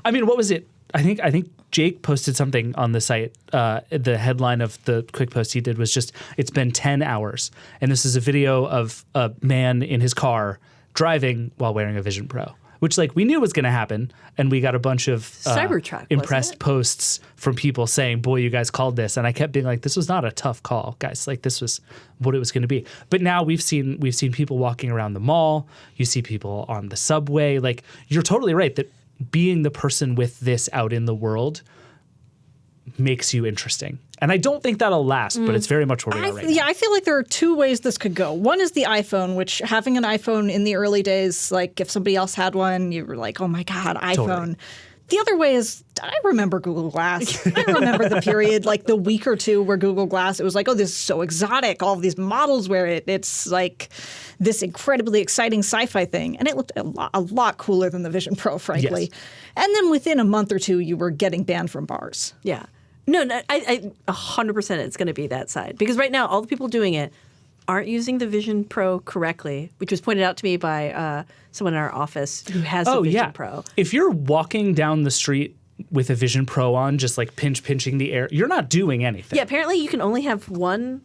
I mean, what was it? I think Jake posted something on the site. The headline of the quick post he did was just, it's been 10 hours. And this is a video of a man in his car driving while wearing a Vision Pro, which we knew was going to happen. And we got a bunch of Cybertruck, impressed posts from people saying, boy, you guys called this. And I kept being like, this was not a tough call, guys. This was what it was going to be. But now we've seen people walking around the mall. You see people on the subway. You're totally right that being the person with this out in the world makes you interesting. And I don't think that'll last, but it's very much where we are right now. Yeah, I feel like there are two ways this could go. One is the iPhone, which having an iPhone in the early days, if somebody else had one, you were like, oh my God, iPhone. Totally. The other way is, I remember Google Glass. I remember the period, the week or two where Google Glass, it was like, oh, this is so exotic. All of these models wear it. It's like this incredibly exciting sci-fi thing. And it looked a lot cooler than the Vision Pro, frankly. Yes. And then within a month or two, you were getting banned from bars. Yeah. No, I 100% it's going to be that side. Because right now, all the people doing it aren't using the Vision Pro correctly, which was pointed out to me by someone in our office who has a Vision Pro. If you're walking down the street with a Vision Pro on, just pinching the air, you're not doing anything. Yeah, apparently you can only have one.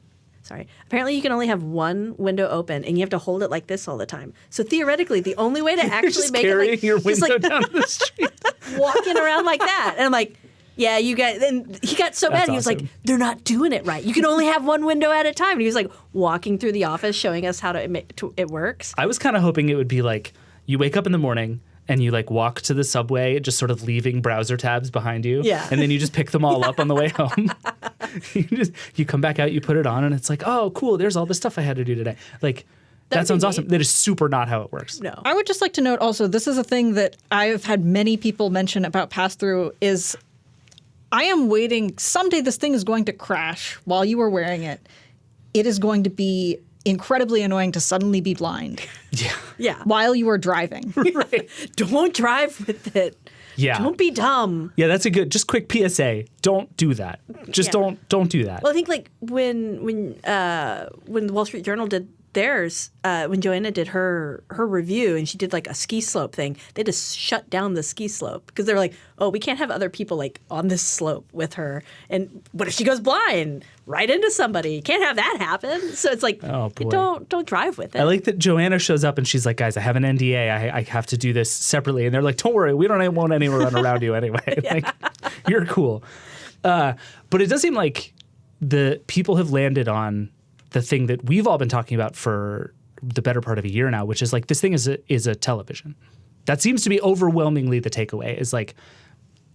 Apparently you can only have one window open, and you have to hold it like this all the time. So theoretically, the only way to actually make carrying your window down the street, walking around like that, and I'm like, yeah, you guys. And he got so mad. He was like, they're not doing it right. You can only have one window at a time. And he was walking through the office, showing us how it works. I was kind of hoping it would be you wake up in the morning and you walk to the subway, just sort of leaving browser tabs behind you. Yeah. And then you just pick them all up on the way home. you come back out, you put it on, and it's oh, cool, there's all the stuff I had to do today. That sounds awesome. That is super not how it works. No. I would just like to note also, this is a thing that I've had many people mention about pass-through is I am waiting. Someday this thing is going to crash while you are wearing it. It is going to be incredibly annoying to suddenly be blind. Yeah. While you are driving. Right. Don't drive with it. Yeah. Don't be dumb. Yeah, that's a good, just quick PSA. Don't do that. Just don't do that. Well, I think when the Wall Street Journal did theirs, when Joanna did her review and she did a ski slope thing, they just shut down the ski slope because they were like, oh, we can't have other people on this slope with her. And what if she goes blind right into somebody? Can't have that happen. So it's oh, boy. Don't drive with it. I like that Joanna shows up and she's like, guys, I have an NDA. I have to do this separately. And they're like, don't worry, we won't anyone run around you anyway. You're cool. But it does seem like the people have landed on the thing that we've all been talking about for the better part of a year now, which is this thing is a television. That seems to be overwhelmingly the takeaway is like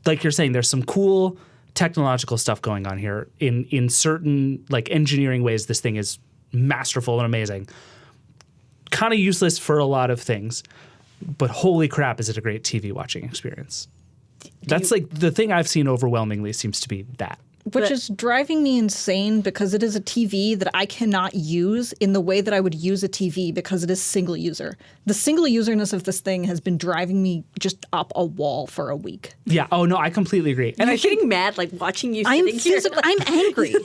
you're saying, there's some cool technological stuff going on here in certain engineering ways. This thing is masterful and amazing, kind of useless for a lot of things, but holy crap, is it a great TV watching experience. That's the thing I've seen overwhelmingly seems to be that. Which is driving me insane because it is a TV that I cannot use in the way that I would use a TV because it is single user. The single userness of this thing has been driving me just up a wall for a week. Yeah. Oh, no, I completely agree. And I'm getting mad watching you sitting here. I'm angry.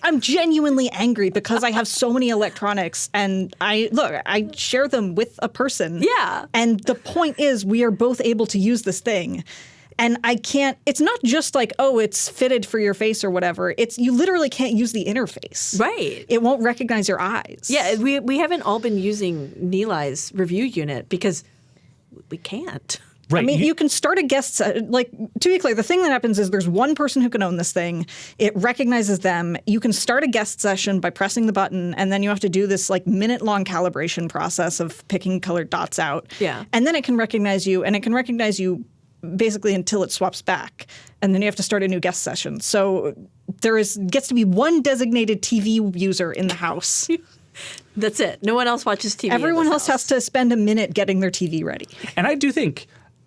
I'm genuinely angry because I have so many electronics and I share them with a person. Yeah. And the point is we are both able to use this thing. And I can't, it's not just like, oh, it's fitted for your face or whatever. It's, you literally can't use the interface. Right. It won't recognize your eyes. Yeah, we haven't all been using Nilai's review unit because we can't. Right. I mean, you can start a guest like, to be clear, the thing that happens is there's one person who can own this thing. It recognizes them. You can start a guest session by pressing the button, and then you have to do this like minute-long calibration process of picking colored dots out. Yeah. And then it can recognize you, and it can recognize you basically until it swaps back. And then you have to start a new guest session. So gets to be one designated TV user in the house. That's it. No one else watches TV. Everyone else has to spend a minute getting their TV ready. And I do think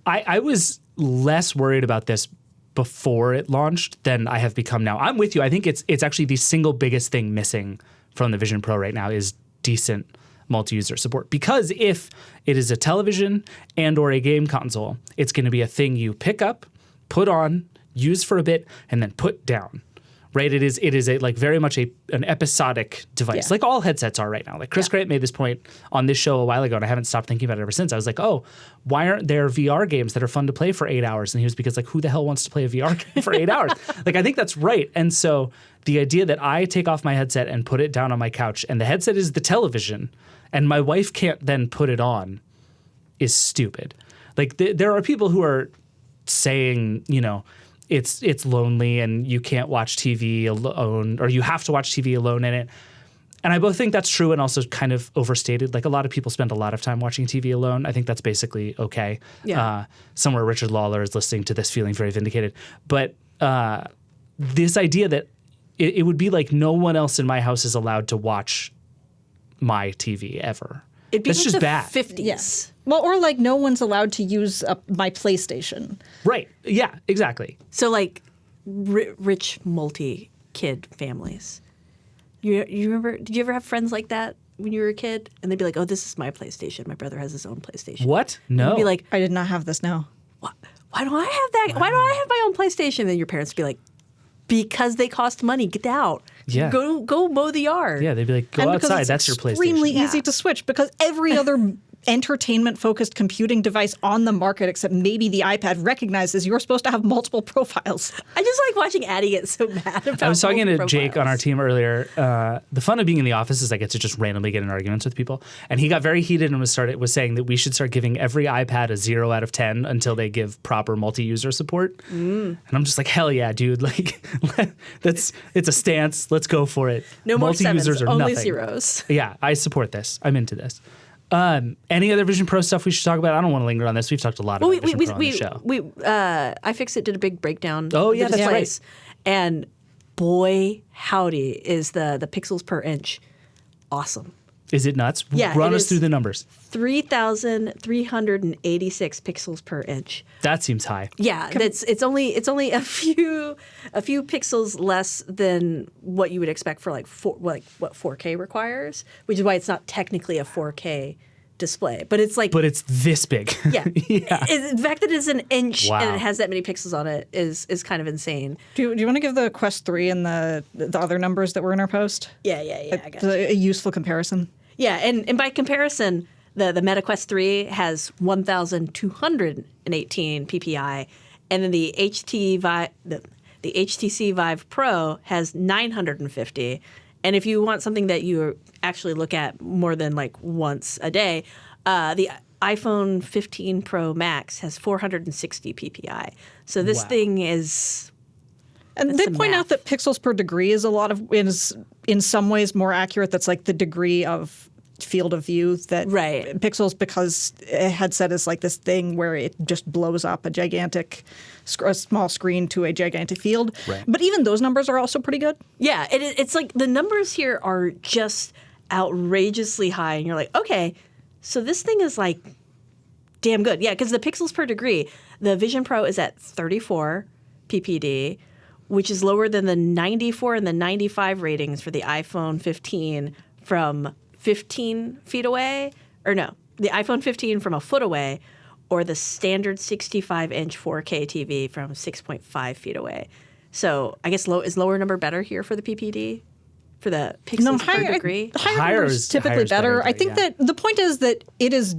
I was less worried about this before it launched than I have become now. I'm with you. I think it's actually the single biggest thing missing from the Vision Pro right now is decent multi-user support. Because if it is a television and or a game console, it's going to be a thing you pick up, put on, use for a bit, and then put down. Right? It is a like very much an episodic device, like all headsets are right now. Like Chris Grant made this point on this show a while ago, and I haven't stopped thinking about it ever since. I was like, oh, why aren't there VR games that are fun to play for 8 hours? And he was because like, who the hell wants to play a VR game for 8 hours? Like, I think that's right. And so the idea that I take off my headset and put it down on my couch, and the headset is the television, and my wife can't then put it on, is stupid. Like there are people who are saying, you know, it's lonely and you can't watch TV alone, or you have to watch TV alone in it. And I both think that's true and also kind of overstated. Like a lot of people spend a lot of time watching TV alone. I think that's basically okay. Yeah. Somewhere Richard Lawler is listening to this feeling very vindicated. But this idea that it would be like no one else in my house is allowed to watch my TV ever. It'd be That's like just the bad. 50s. Yes. Well, or like no one's allowed to use my PlayStation. Right. Yeah, exactly. So like rich multi-kid families. You remember, did you ever have friends like that when you were a kid? And they'd be like, oh, this is my PlayStation. My brother has his own PlayStation. What? And No. you'd be like, I did not have this, no. why do I have that? Why do I have my own PlayStation? And then your parents would be like, because they cost money. Get out. Yeah. Go mow the yard. Yeah, they'd be like, go And because outside. it's That's your PlayStation. extremely easy to switch because every other entertainment-focused computing device on the market, except maybe the iPad, recognizes you're supposed to have multiple profiles. I just like watching Addie get so mad about I was talking to both Jake on our profiles. team earlier. The fun of being in the office is I get to just randomly get in arguments with people. And he got very heated and was saying that we should start giving every iPad a 0 out of 10 until they give proper multi-user support. And I'm just like, hell yeah, dude! Like, it's a stance. Let's go for it. No more multi-users sevens, are only nothing. zeros. Yeah, I support this. I'm into this. Any other Vision Pro stuff we should talk about? I don't want to linger on this. We've talked a lot about Vision Pro on the show. iFixit did a big breakdown. Oh, of yeah, the that's displays. And boy, howdy, is the pixels per inch awesome. Is it nuts? Yeah, Run it us is. through the numbers. 3,386 pixels per inch. That seems high. Yeah, it's only a few pixels less than what you would expect for what 4K requires, which is why it's not technically a 4K display. But it's like, But it's this big. yeah. The fact that it's an inch Wow. and it has that many pixels on it is kind of insane. Do you want to give the Quest 3 and the other numbers that were in our post? Yeah, I got you. A useful comparison. Yeah, and by comparison, the Meta Quest 3 has 1,218 PPI, and then the HTC Vive Pro has 950. And if you want something that you actually look at more than like once a day, the iPhone 15 Pro Max has 460 PPI. So this Wow. thing is. And That's they some point math. out that pixels per degree is in some ways more accurate. That's like the degree of field of view that Right. pixels, because a headset is like this thing where it just blows up a small screen to a gigantic field. Right. But even those numbers are also pretty good. Yeah, it's like the numbers here are just outrageously high, and you're like, okay, so this thing is like damn good. Yeah, because the pixels per degree, the Vision Pro is at 34 ppd, which is lower than the 94 and the 95 ratings for the iPhone 15 from 15 feet away, or no, the iPhone 15 from a foot away, or the standard 65-inch 4K TV from 6.5 feet away. So I guess is lower number better here for the PPD? For the pixels per degree? Higher Higher numbers is- typically higher is better. better, I think yeah. that the point is that it is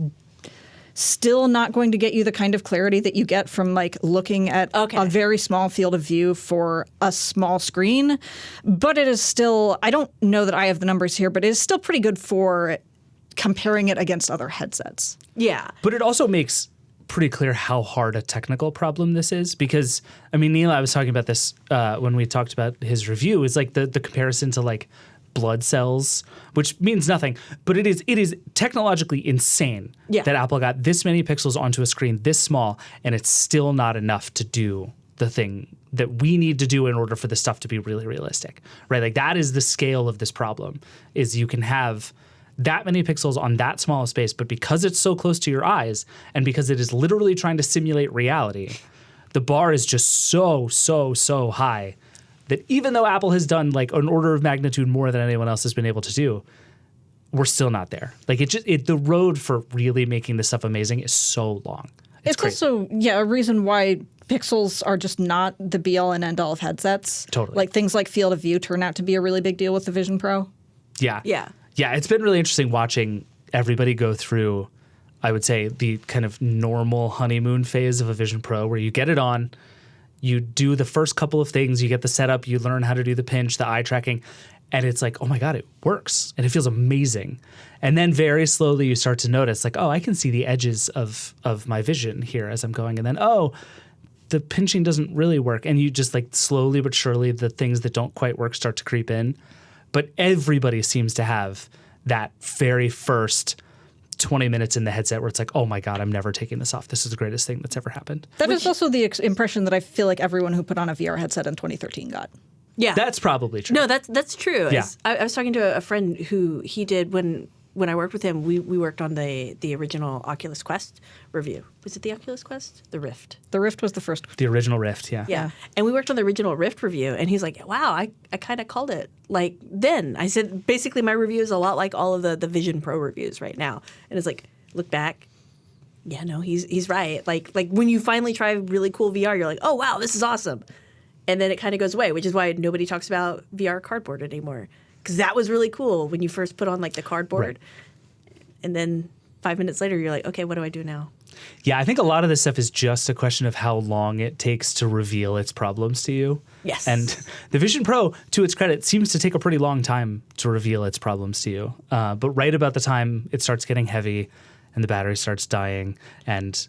Still not going to get you the kind of clarity that you get from like looking at a very small field of view for a small screen. But it is still, I don't know that I have the numbers here, but it is still pretty good for comparing it against other headsets. Yeah. But it also makes pretty clear how hard a technical problem this is because, I mean, Neil, I was talking about this when we talked about his review, is like the comparison to like blood cells, which means nothing, but it is technologically insane that Apple got this many pixels onto a screen this small, and it's still not enough to do the thing that we need to do in order for this stuff to be really realistic, right? Like that is the scale of this problem, is you can have that many pixels on that small a space, but because it's so close to your eyes and because it is literally trying to simulate reality, the bar is just so high that even though Apple has done like an order of magnitude more than anyone else has been able to do, we're still not there. Like the road for really making this stuff amazing is so long. It's crazy. Also, a reason why pixels are just not the be-all and end-all of headsets. Totally. Like things like field of view turn out to be a really big deal with the Vision Pro. Yeah. Yeah. Yeah, it's been really interesting watching everybody go through, I would say, the kind of normal honeymoon phase of a Vision Pro where you get it on, you do the first couple of things, you get the setup, you learn how to do the pinch, the eye tracking, and it's like, oh my God, it works. And it feels amazing. And then very slowly you start to notice like, oh, I can see the edges of my vision here as I'm going. And then, oh, the pinching doesn't really work. And you just like slowly but surely the things that don't quite work start to creep in. But everybody seems to have that very first 20 minutes in the headset where it's like, oh my God, I'm never taking this off. This is the greatest thing that's ever happened. That is also the impression that I feel like everyone who put on a VR headset in 2013 got. Yeah. That's probably true. No, that's true. Yeah. I was talking to a friend who he did when I worked with him, we worked on the original Oculus Quest review. Was it the Oculus Quest? The Rift. The Rift was the first. The original Rift, yeah. Yeah. And we worked on the original Rift review, and he's like, wow, I kind of called it like then. I said, basically my review is a lot like all of the Vision Pro reviews right now. And it's like, look back. Yeah, no, he's right. Like when you finally try really cool VR, you're like, oh, wow, this is awesome. And then it kind of goes away, which is why nobody talks about VR cardboard anymore. Because that was really cool when you first put on like the cardboard. Right. And then 5 minutes later, you're like, okay, what do I do now? Yeah, I think a lot of this stuff is just a question of how long it takes to reveal its problems to you. Yes. And the Vision Pro, to its credit, seems to take a pretty long time to reveal its problems to you. But right about the time it starts getting heavy and the battery starts dying and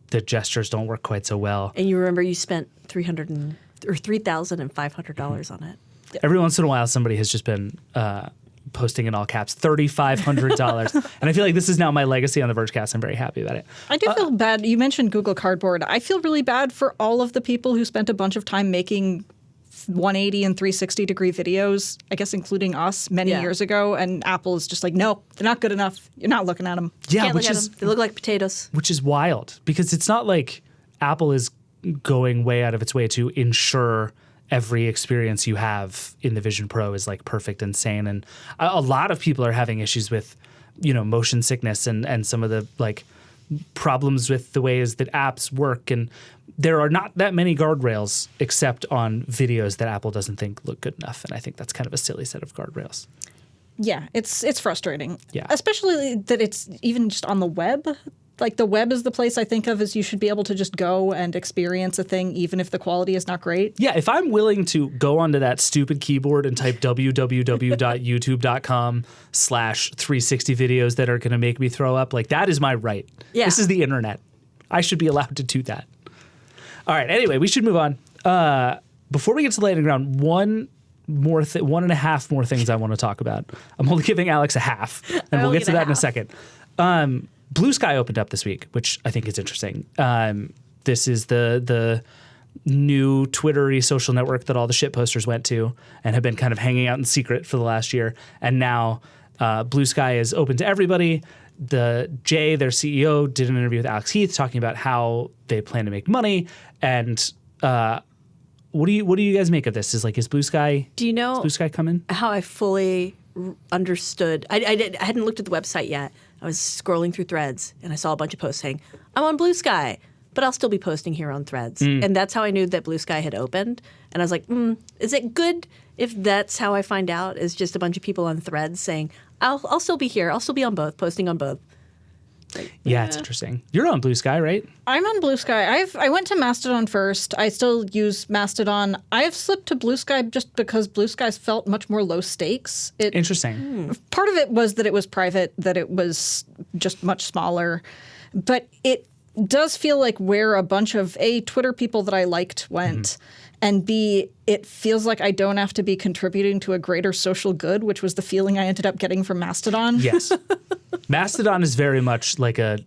the gestures don't work quite so well. And you remember you spent $3,500 on it. Every once in a while, somebody has just been posting in all caps, $3,500. And I feel like this is now my legacy on the Vergecast. I'm very happy about it. I do feel bad. You mentioned Google Cardboard. I feel really bad for all of the people who spent a bunch of time making 180 and 360 degree videos, I guess including us many years ago. And Apple is just like, no, they're not good enough. You're not looking at them. Yeah, Can't look at them. They look like potatoes. Which is wild because it's not like Apple is going way out of its way to ensure every experience you have in the Vision Pro is like perfect and sane. And a lot of people are having issues with, motion sickness and some of the like problems with the ways that apps work. And there are not that many guardrails except on videos that Apple doesn't think look good enough. And I think that's kind of a silly set of guardrails. Yeah, it's frustrating. Yeah. Especially that it's even just on the web. Like the web is the place I think of as you should be able to just go and experience a thing even if the quality is not great. Yeah, if I'm willing to go onto that stupid keyboard and type www.youtube.com/360 videos that are going to make me throw up, like that is my right. Yeah. This is the internet. I should be allowed to do that. All right, anyway, we should move on. Before we get to the lightning round, one and a half more things I want to talk about. I'm only giving Alex a half, and we'll get to that in a second. Bluesky opened up this week, which I think is interesting. This is the new Twittery social network that all the shit posters went to and have been kind of hanging out in secret for the last year. And now Bluesky is open to everybody. Jay, their CEO, did an interview with Alex Heath talking about how they plan to make money. And what do you guys make of this? Is Bluesky? Do you know Bluesky coming? How I fully understood? I hadn't looked at the website yet. I was scrolling through Threads and I saw a bunch of posts saying, I'm on Bluesky, but I'll still be posting here on Threads. And that's how I knew that Bluesky had opened. And I was like, is it good if that's how I find out? Is just a bunch of people on Threads saying, I'll still be here. I'll still be on both, posting on both. Yeah, it's interesting. You're on Bluesky, right? I'm on Bluesky. I went to Mastodon first. I still use Mastodon. I have slipped to Bluesky just because Bluesky's felt much more low stakes. Interesting. Part of it was that it was private, that it was just much smaller. But it does feel like where a bunch of A, Twitter people that I liked went, and B, it feels like I don't have to be contributing to a greater social good, which was the feeling I ended up getting from Mastodon. Yes. Mastodon is very much like an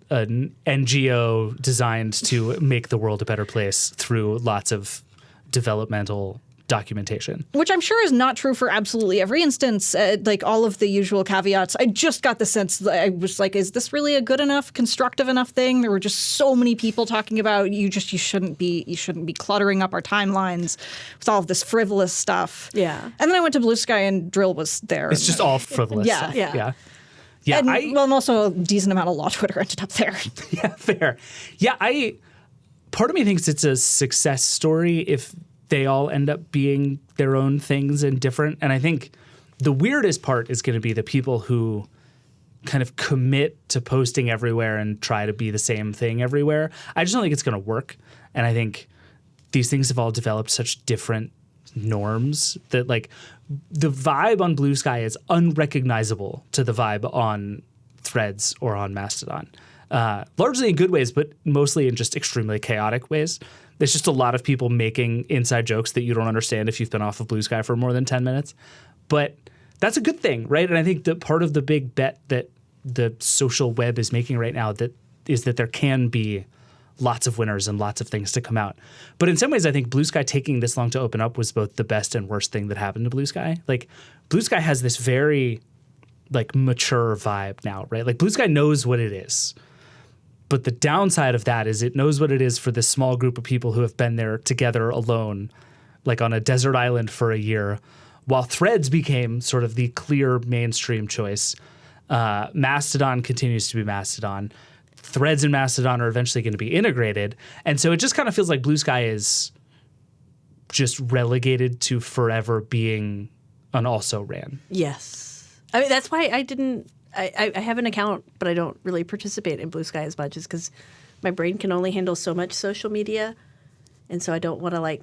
NGO designed to make the world a better place through lots of developmental documentation. Which I'm sure is not true for absolutely every instance, like all of the usual caveats. I just got the sense that I was like, is this really a good enough, constructive enough thing? There were just so many people talking about you shouldn't be cluttering up our timelines with all of this frivolous stuff. Yeah. And then I went to Bluesky and Drill was there. It's just all frivolous. Yeah. Yeah. Yeah. And also a decent amount of law Twitter ended up there. Yeah, fair. Yeah, part of me thinks it's a success story if they all end up being their own things and different. And I think the weirdest part is going to be the people who kind of commit to posting everywhere and try to be the same thing everywhere. I just don't think it's going to work. And I think these things have all developed such different norms that like the vibe on Bluesky is unrecognizable to the vibe on Threads or on Mastodon. Largely in good ways, but mostly in just extremely chaotic ways. There's just a lot of people making inside jokes that you don't understand if you've been off of Bluesky for more than 10 minutes. But that's a good thing, right? And I think that part of the big bet that the social web is making right now is that there can be lots of winners and lots of things to come out. But in some ways, I think Bluesky taking this long to open up was both the best and worst thing that happened to Bluesky. Like, Bluesky has this very, like, mature vibe now, right? Like, Bluesky knows what it is. But the downside of that is it knows what it is for this small group of people who have been there together alone, like on a desert island for a year, while Threads became sort of the clear mainstream choice. Mastodon continues to be Mastodon. Threads and Mastodon are eventually going to be integrated. And so it just kind of feels like Bluesky is just relegated to forever being an also-ran. Yes. I mean, that's why I have an account, but I don't really participate in Bluesky as much, is because my brain can only handle so much social media. And so I don't want to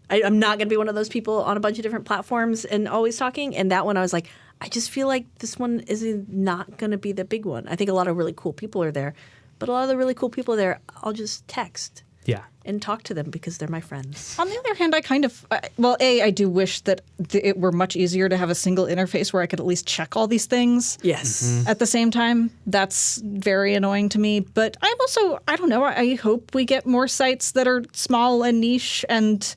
I'm not going to be one of those people on a bunch of different platforms and always talking. And that one, I was like, I just feel like this one is not going to be the big one. I think a lot of really cool people are there, but a lot of the really cool people there, I'll just text. Yeah. And talk to them because they're my friends. On the other hand, I kind of, I do wish that it were much easier to have a single interface where I could at least check all these things. Yes. At the same time. That's very annoying to me. But I'm also, I don't know, I hope we get more sites that are small and niche and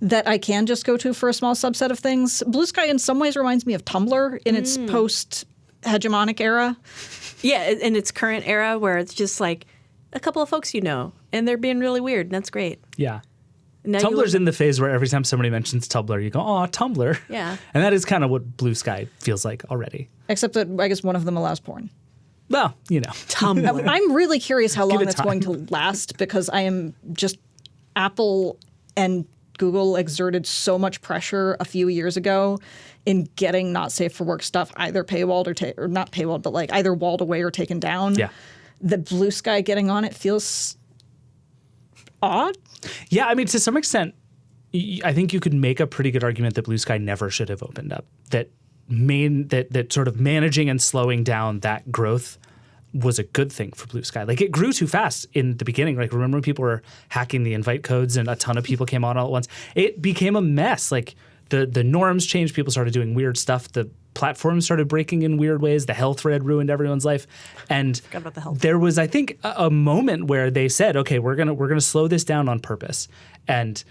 that I can just go to for a small subset of things. Bluesky in some ways reminds me of Tumblr in its post-hegemonic era. Yeah, in its current era where it's just like a couple of folks and they're being really weird, and that's great. Yeah. Now Tumblr's in the phase where every time somebody mentions Tumblr, you go, "Oh, Tumblr." Yeah. And that is kind of what Bluesky feels like already. Except that I guess one of them allows porn. Well, Tumblr. I'm really curious how long it that's time. going to last because I am just Apple and Google exerted so much pressure a few years ago in getting not safe for work stuff either paywalled or not paywalled, but like either walled away or taken down. Yeah. The Bluesky getting on it feels odd. Yeah, I mean, to some extent, I think you could make a pretty good argument that Bluesky never should have opened up. That sort of managing and slowing down that growth was a good thing for Bluesky. Like, it grew too fast in the beginning. Like, remember when people were hacking the invite codes and a ton of people came on all at once? It became a mess. Like, the norms changed. People started doing weird stuff. The platforms started breaking in weird ways. The hell thread ruined everyone's life. And Forgot about the hell there was, I think, a moment where they said, okay, we're gonna slow this down on purpose. And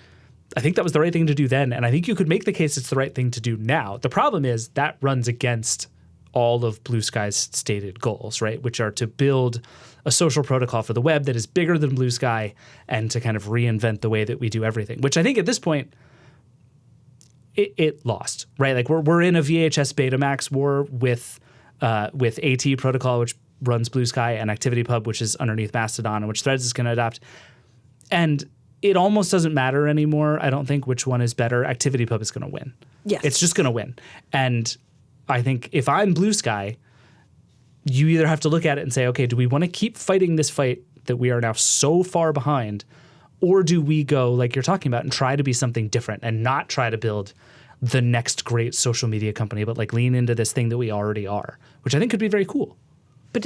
I think that was the right thing to do then. And I think you could make the case it's the right thing to do now. The problem is that runs against all of Bluesky's stated goals, right? Which are to build a social protocol for the web that is bigger than Bluesky and to kind of reinvent the way that we do everything, which I think at this point, it lost, right? Like we're in a VHS Betamax war with AT protocol, which runs Bluesky, and ActivityPub, which is underneath Mastodon, and which Threads is going to adopt. And it almost doesn't matter anymore, I don't think, which one is better. ActivityPub is going to win. Yes. It's just going to win. And I think if I'm Bluesky, you either have to look at it and say, okay, do we want to keep fighting this fight that we are now so far behind, or do we go, like you're talking about, and try to be something different and not try to build the next great social media company, but like lean into this thing that we already are, which I think could be very cool. But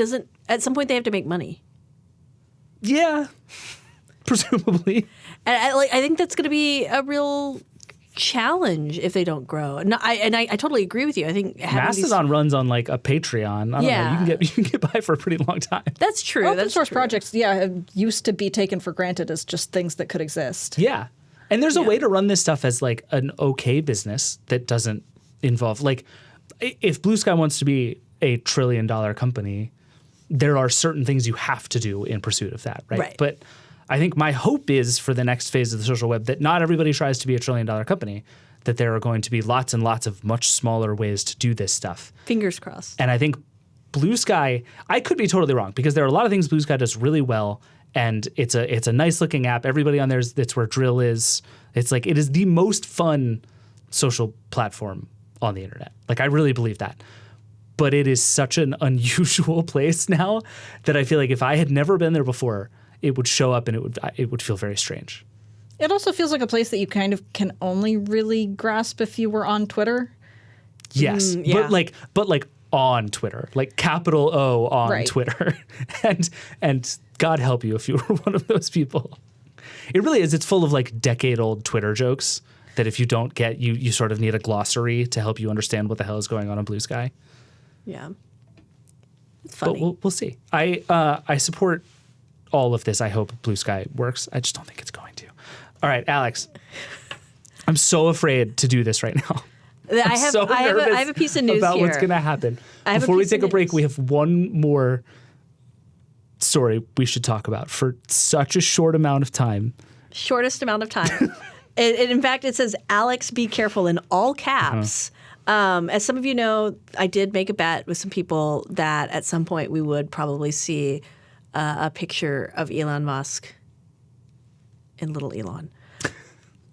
at some point they have to make money. Yeah, presumably. And I think that's going to be a real challenge if they don't grow. No, I totally agree with you. I think Mastodon runs on like a Patreon. I don't know. You can get by for a pretty long time. That's true. Open source projects, used to be taken for granted as just things that could exist. Yeah. And there's a way to run this stuff as like an okay business that doesn't involve, like, if Bluesky wants to be a $1 trillion company, there are certain things you have to do in pursuit of that, right? But I think my hope is for the next phase of the social web that not everybody tries to be a $1 trillion company, that there are going to be lots and lots of much smaller ways to do this stuff. Fingers crossed. And I think Bluesky, I could be totally wrong, because there are a lot of things Bluesky does really well, and it's a nice looking app. Everybody on there that's where Drill is. It's like it is the most fun social platform on the internet. Like I really believe that. But it is such an unusual place now that I feel like if I had never been there before, it would show up and it would feel very strange. It also feels like a place that you kind of can only really grasp if you were on Twitter. Yes, yeah. but like on Twitter, like capital O on Twitter, and God help you if you were one of those people. It really is. It's full of like decade-old Twitter jokes that if you don't get, you sort of need a glossary to help you understand what the hell is going on Bluesky. Yeah, it's funny. But we'll see. I support all of this. I hope Bluesky works. I just don't think it's going to. All right, Alex. I'm so afraid to do this right now. I have a piece of news about here. what's going to happen. Before we take a break, we have one more story we should talk about for such a short amount of time. Shortest amount of time. In fact, it says, Alex, be careful in all caps. As some of you know, I did make a bet with some people that at some point we would probably see a picture of Elon Musk in little Elon.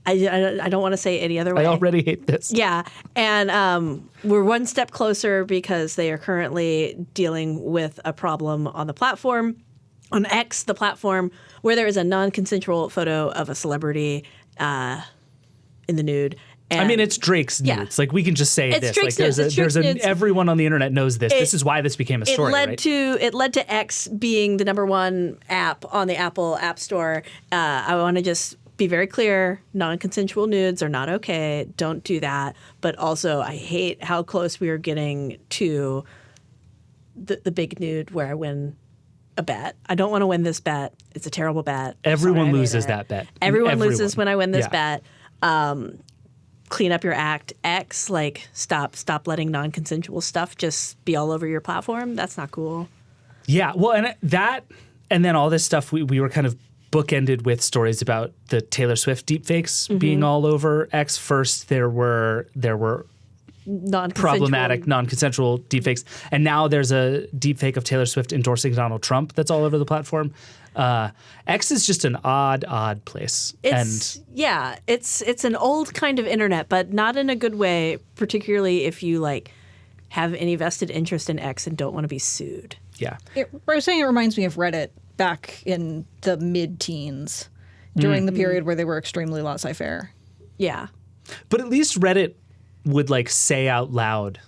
I don't want to say any other way. I already hate this. Yeah. And we're one step closer because they are currently dealing with a problem on the platform, on X, the platform, where there is a non-consensual photo of a celebrity in the nude. And I mean, it's Drake's nudes. Like, we can just say this. Drake's like, nudes. everyone on the internet knows this. This is why this became a story, right? It led to X being the #1 app on the Apple App Store. I want to just be very clear, non-consensual nudes are not okay. Don't do that. But also, I hate how close we are getting to the big nude where I win a bet. I don't want to win this bet. It's a terrible bet. Everyone loses that bet. Everyone loses when I win this bet. Clean up your act. X, like, stop letting non-consensual stuff just be all over your platform. That's not cool. Yeah, well, and then all this stuff, we were kind of bookended with stories about the Taylor Swift deepfakes being all over X. First, there were problematic non-consensual deepfakes, and now there's a deepfake of Taylor Swift endorsing Donald Trump that's all over the platform. X is just an odd place. It's an old kind of internet, but not in a good way, particularly if you like have any vested interest in X and don't want to be sued. Yeah. I was saying it reminds me of Reddit back in the mid-teens during the period where they were extremely laissez-faire. Yeah. But at least Reddit would like say out loud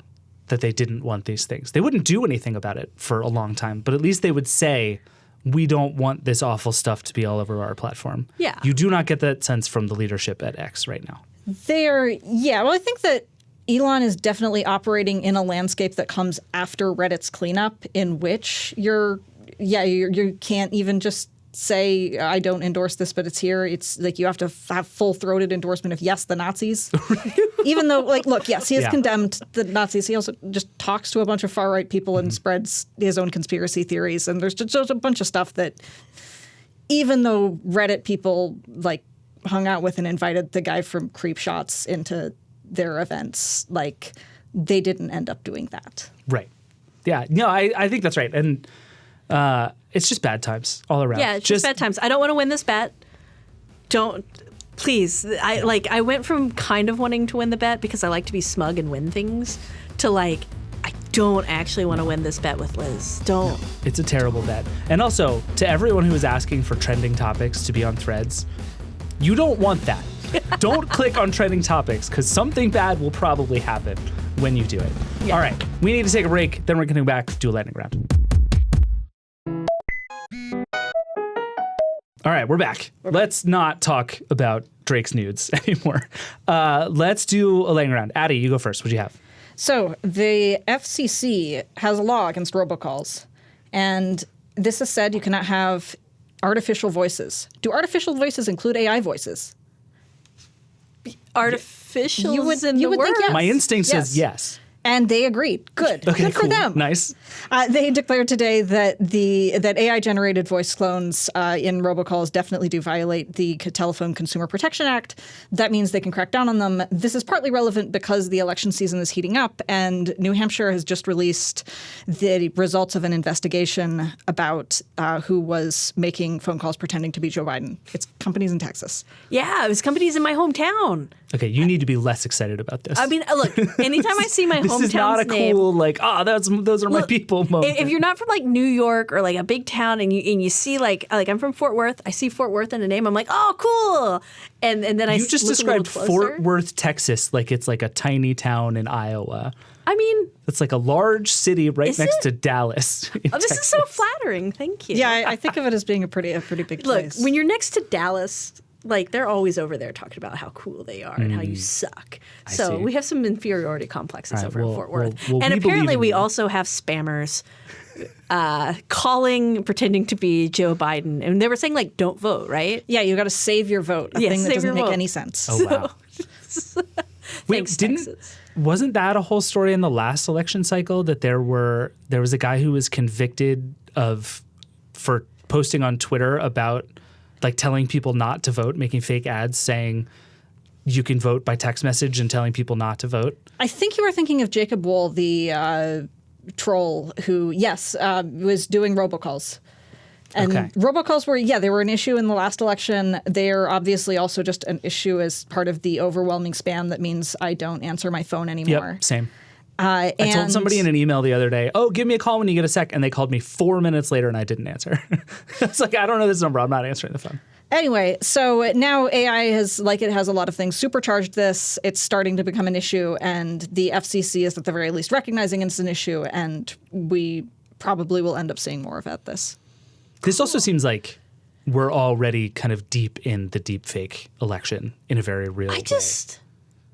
that they didn't want these things. They wouldn't do anything about it for a long time, but at least they would say, we don't want this awful stuff to be all over our platform. Yeah. You do not get that sense from the leadership at X right now. Well, I think that Elon is definitely operating in a landscape that comes after Reddit's cleanup, in which you can't even just say, I don't endorse this, but it's here. It's like you have to have full-throated endorsement of, yes, the Nazis. Even though, like, look, yes, he has condemned the Nazis. He also just talks to a bunch of far-right people and spreads his own conspiracy theories. And there's just a bunch of stuff that, even though Reddit people, like, hung out with and invited the guy from Creep Shots into their events, like, they didn't end up doing that. Right. Yeah. No, I think that's right. And it's just bad times all around. Yeah, it's just bad times. I don't want to win this bet. Please. I went from kind of wanting to win the bet because I like to be smug and win things to like, I don't actually want to win this bet with Liz. Don't. It's a terrible bet. And also, to everyone who is asking for trending topics to be on Threads, you don't want that. Don't click on trending topics because something bad will probably happen when you do it. Yeah. All right, we need to take a break. Then we're going to come back, do a lightning round. All right, we're back. Let's not talk about Drake's nudes anymore. Let's do a lightning round. Adi, you go first. What do you have? So the FCC has a law against robocalls, and this has said you cannot have artificial voices. Do artificial voices include AI voices? Artificial You would- is in you the would think word. yes. My instinct says yes. And they agreed. Good. Okay, Good for cool. them. Nice. They declared today that that AI-generated voice clones in robocalls definitely do violate the Telephone Consumer Protection Act. That means they can crack down on them. This is partly relevant because the election season is heating up, and New Hampshire has just released the results of an investigation about who was making phone calls pretending to be Joe Biden. It's companies in Texas. Yeah, it was companies in my hometown. Okay, you need to be less excited about this. I mean, look, anytime I see my this is not a hometown's name, cool, like, those are my people moment. if you're not from like New York or like a big town and you see like I'm from Fort Worth, I see Fort Worth in a name, I'm like, oh, cool. And then You just look described a little closer. Fort Worth, Texas, like it's like a tiny town in Iowa. I mean, It's like a large city right Is next it? to Dallas. in this is Texas. so flattering. Thank you. Yeah, I think of it as being a pretty big Look, place. when you're next to Dallas, like they're always over there talking about how cool they are and how you suck. So see. we have some inferiority complexes All right, over in well- Fort Worth. well, and we believe apparently in we you. also have spammers pretending to be Joe Biden. And they were saying like, don't vote, right? Yeah, you got to save your vote. A Yeah, thing that save doesn't your make vote. any sense. Oh, wow. Thanks, Texas. Wasn't that a whole story in the last election cycle that there was a guy who was convicted for posting on Twitter about like telling people not to vote, making fake ads saying you can vote by text message and telling people not to vote? I think you were thinking of Jacob Wool, the troll who, was doing robocalls. And Okay. robocalls they were an issue in the last election. They're obviously also just an issue as part of the overwhelming spam that means I don't answer my phone anymore. Yep, same. I told somebody in an email the other day, oh, give me a call when you get a sec. And they called me 4 minutes later and I didn't answer. It's like, I don't know this number. I'm not answering the phone. Anyway, so now AI has, like it has a lot of things, supercharged this. It's starting to become an issue, and the FCC is at the very least recognizing it's an issue, and we probably will end up seeing more of this. This also seems like we're already kind of deep in the deep fake election in a very real way.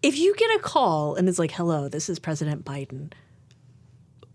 If you get a call and it's like, hello, this is President Biden,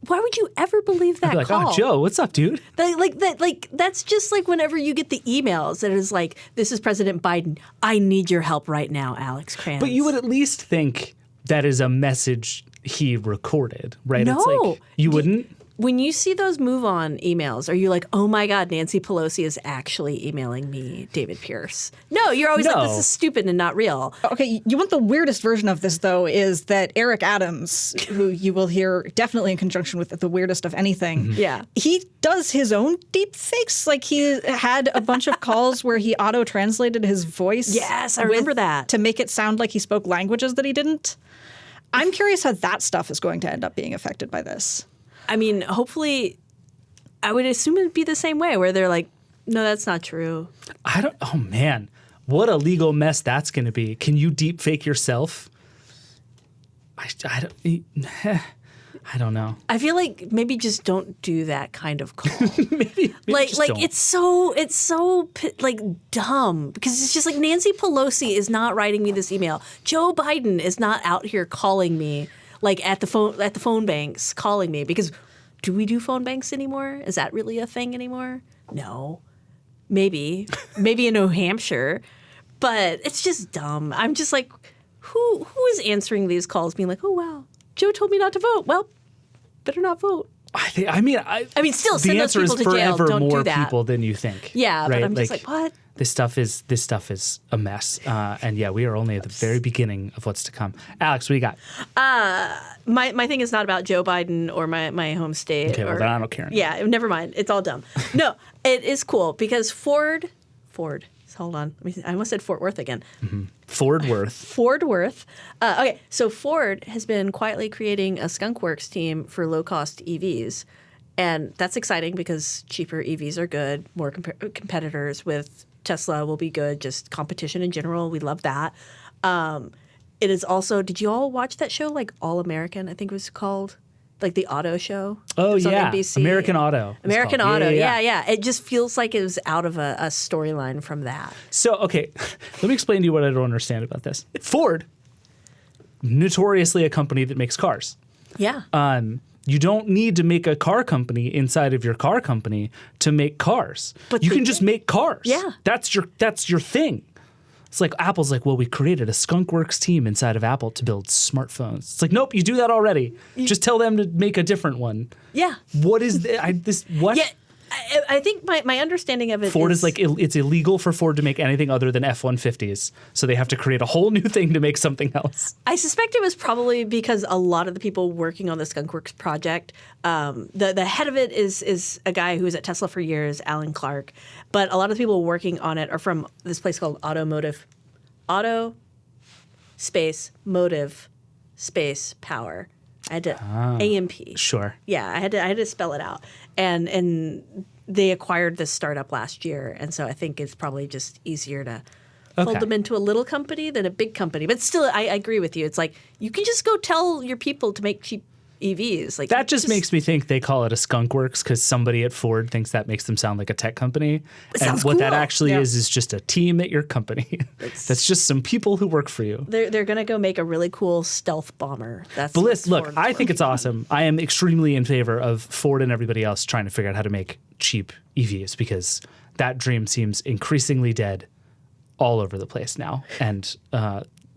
why would you ever believe that I'd be like, call? oh, Joe, what's up, dude? That's just like whenever you get the emails that is like, this is President Biden. I need your help right now, Alex Cranz. But you would at least think that is a message he recorded, right? It's No. like, you wouldn't? When you see those move on emails, are you like, oh my God, Nancy Pelosi is actually emailing me, David Pierce? No, you're always like, No. this is stupid and not real. Okay, you want the weirdest version of this, though, is that Eric Adams, who you will hear definitely in conjunction with the weirdest of anything, Yeah. he does his own deep fakes. Like he had a bunch of calls where he auto-translated his voice. Yes, I remember that. To make it sound like he spoke languages that he didn't. I'm curious how that stuff is going to end up being affected by this. I mean, hopefully, I would assume it'd be the same way where they're like, no, that's not true. Oh, man. What a legal mess that's going to be. Can you deep fake yourself? I don't know. I feel like maybe just don't do that kind of call. Maybe like just don't. it's so like dumb because it's just like Nancy Pelosi is not writing me this email. Joe Biden is not out here calling me like at the phone banks calling me because do we do phone banks anymore? Is that really a thing anymore? No. Maybe in New Hampshire, but it's just dumb. I'm just like who is answering these calls being like, "Oh wow, Joe told me not to vote." Well, better not vote. I mean, still the send those answer is people to jail. forever Don't do more that. people than you think. Yeah, right? but I'm just like, what? This stuff is a mess, and yeah, we are only at the very beginning of what's to come. Alex, what do you got? My thing is not about Joe Biden or my home state. Okay, well or, then I don't care anymore. Yeah, never mind. It's all dumb. No, it is cool because Ford. Hold on. I almost said Fort Worth again. Ford Worth. Ford Worth. Okay, so Ford has been quietly creating a skunkworks team for low-cost EVs. And that's exciting because cheaper EVs are good. More competitors with Tesla will be good. Just competition in general. We love that. It is also – did you all watch that show, like All American, I think it was called? Like the auto show? Oh, It was on yeah. NBC. American Auto. it's American called. Auto. Yeah. It just feels like it was out of a storyline from that. So, okay, let me explain to you what I don't understand about this. Ford, notoriously a company that makes cars. Yeah. You don't need to make a car company inside of your car company to make cars. But you they can just do. make cars. Yeah. That's your thing. It's like Apple's like, well, we created a skunkworks team inside of Apple to build smartphones. It's like, nope, you do that already. Just tell them to make a different one. Yeah. What is what? Yeah. I think my understanding of it Ford is like, it's illegal for Ford to make anything other than F-150s. So they have to create a whole new thing to make something else. I suspect it was probably because a lot of the people working on the Skunkworks project, the head of it is a guy who was at Tesla for years, Alan Clark. But a lot of the people working on it are from this place called Auto Space Motive Space Power. I had to AMP. Sure. Yeah, I had to spell it out. And they acquired this startup last year, and so I think it's probably just easier to fold them into a little company than a big company. But still, I agree with you. It's like you can just go tell your people to make cheap EVs. Like That just makes me think they call it a skunkworks because somebody at Ford thinks that makes them sound like a tech company. And sounds what that cool. actually is just a team at your company. That's just some people who work for you. They're going to go make a really cool stealth bomber. That's But what look, Ford's I think it's working on. awesome. I am extremely in favor of Ford and everybody else trying to figure out how to make cheap EVs because that dream seems increasingly dead all over the place now. And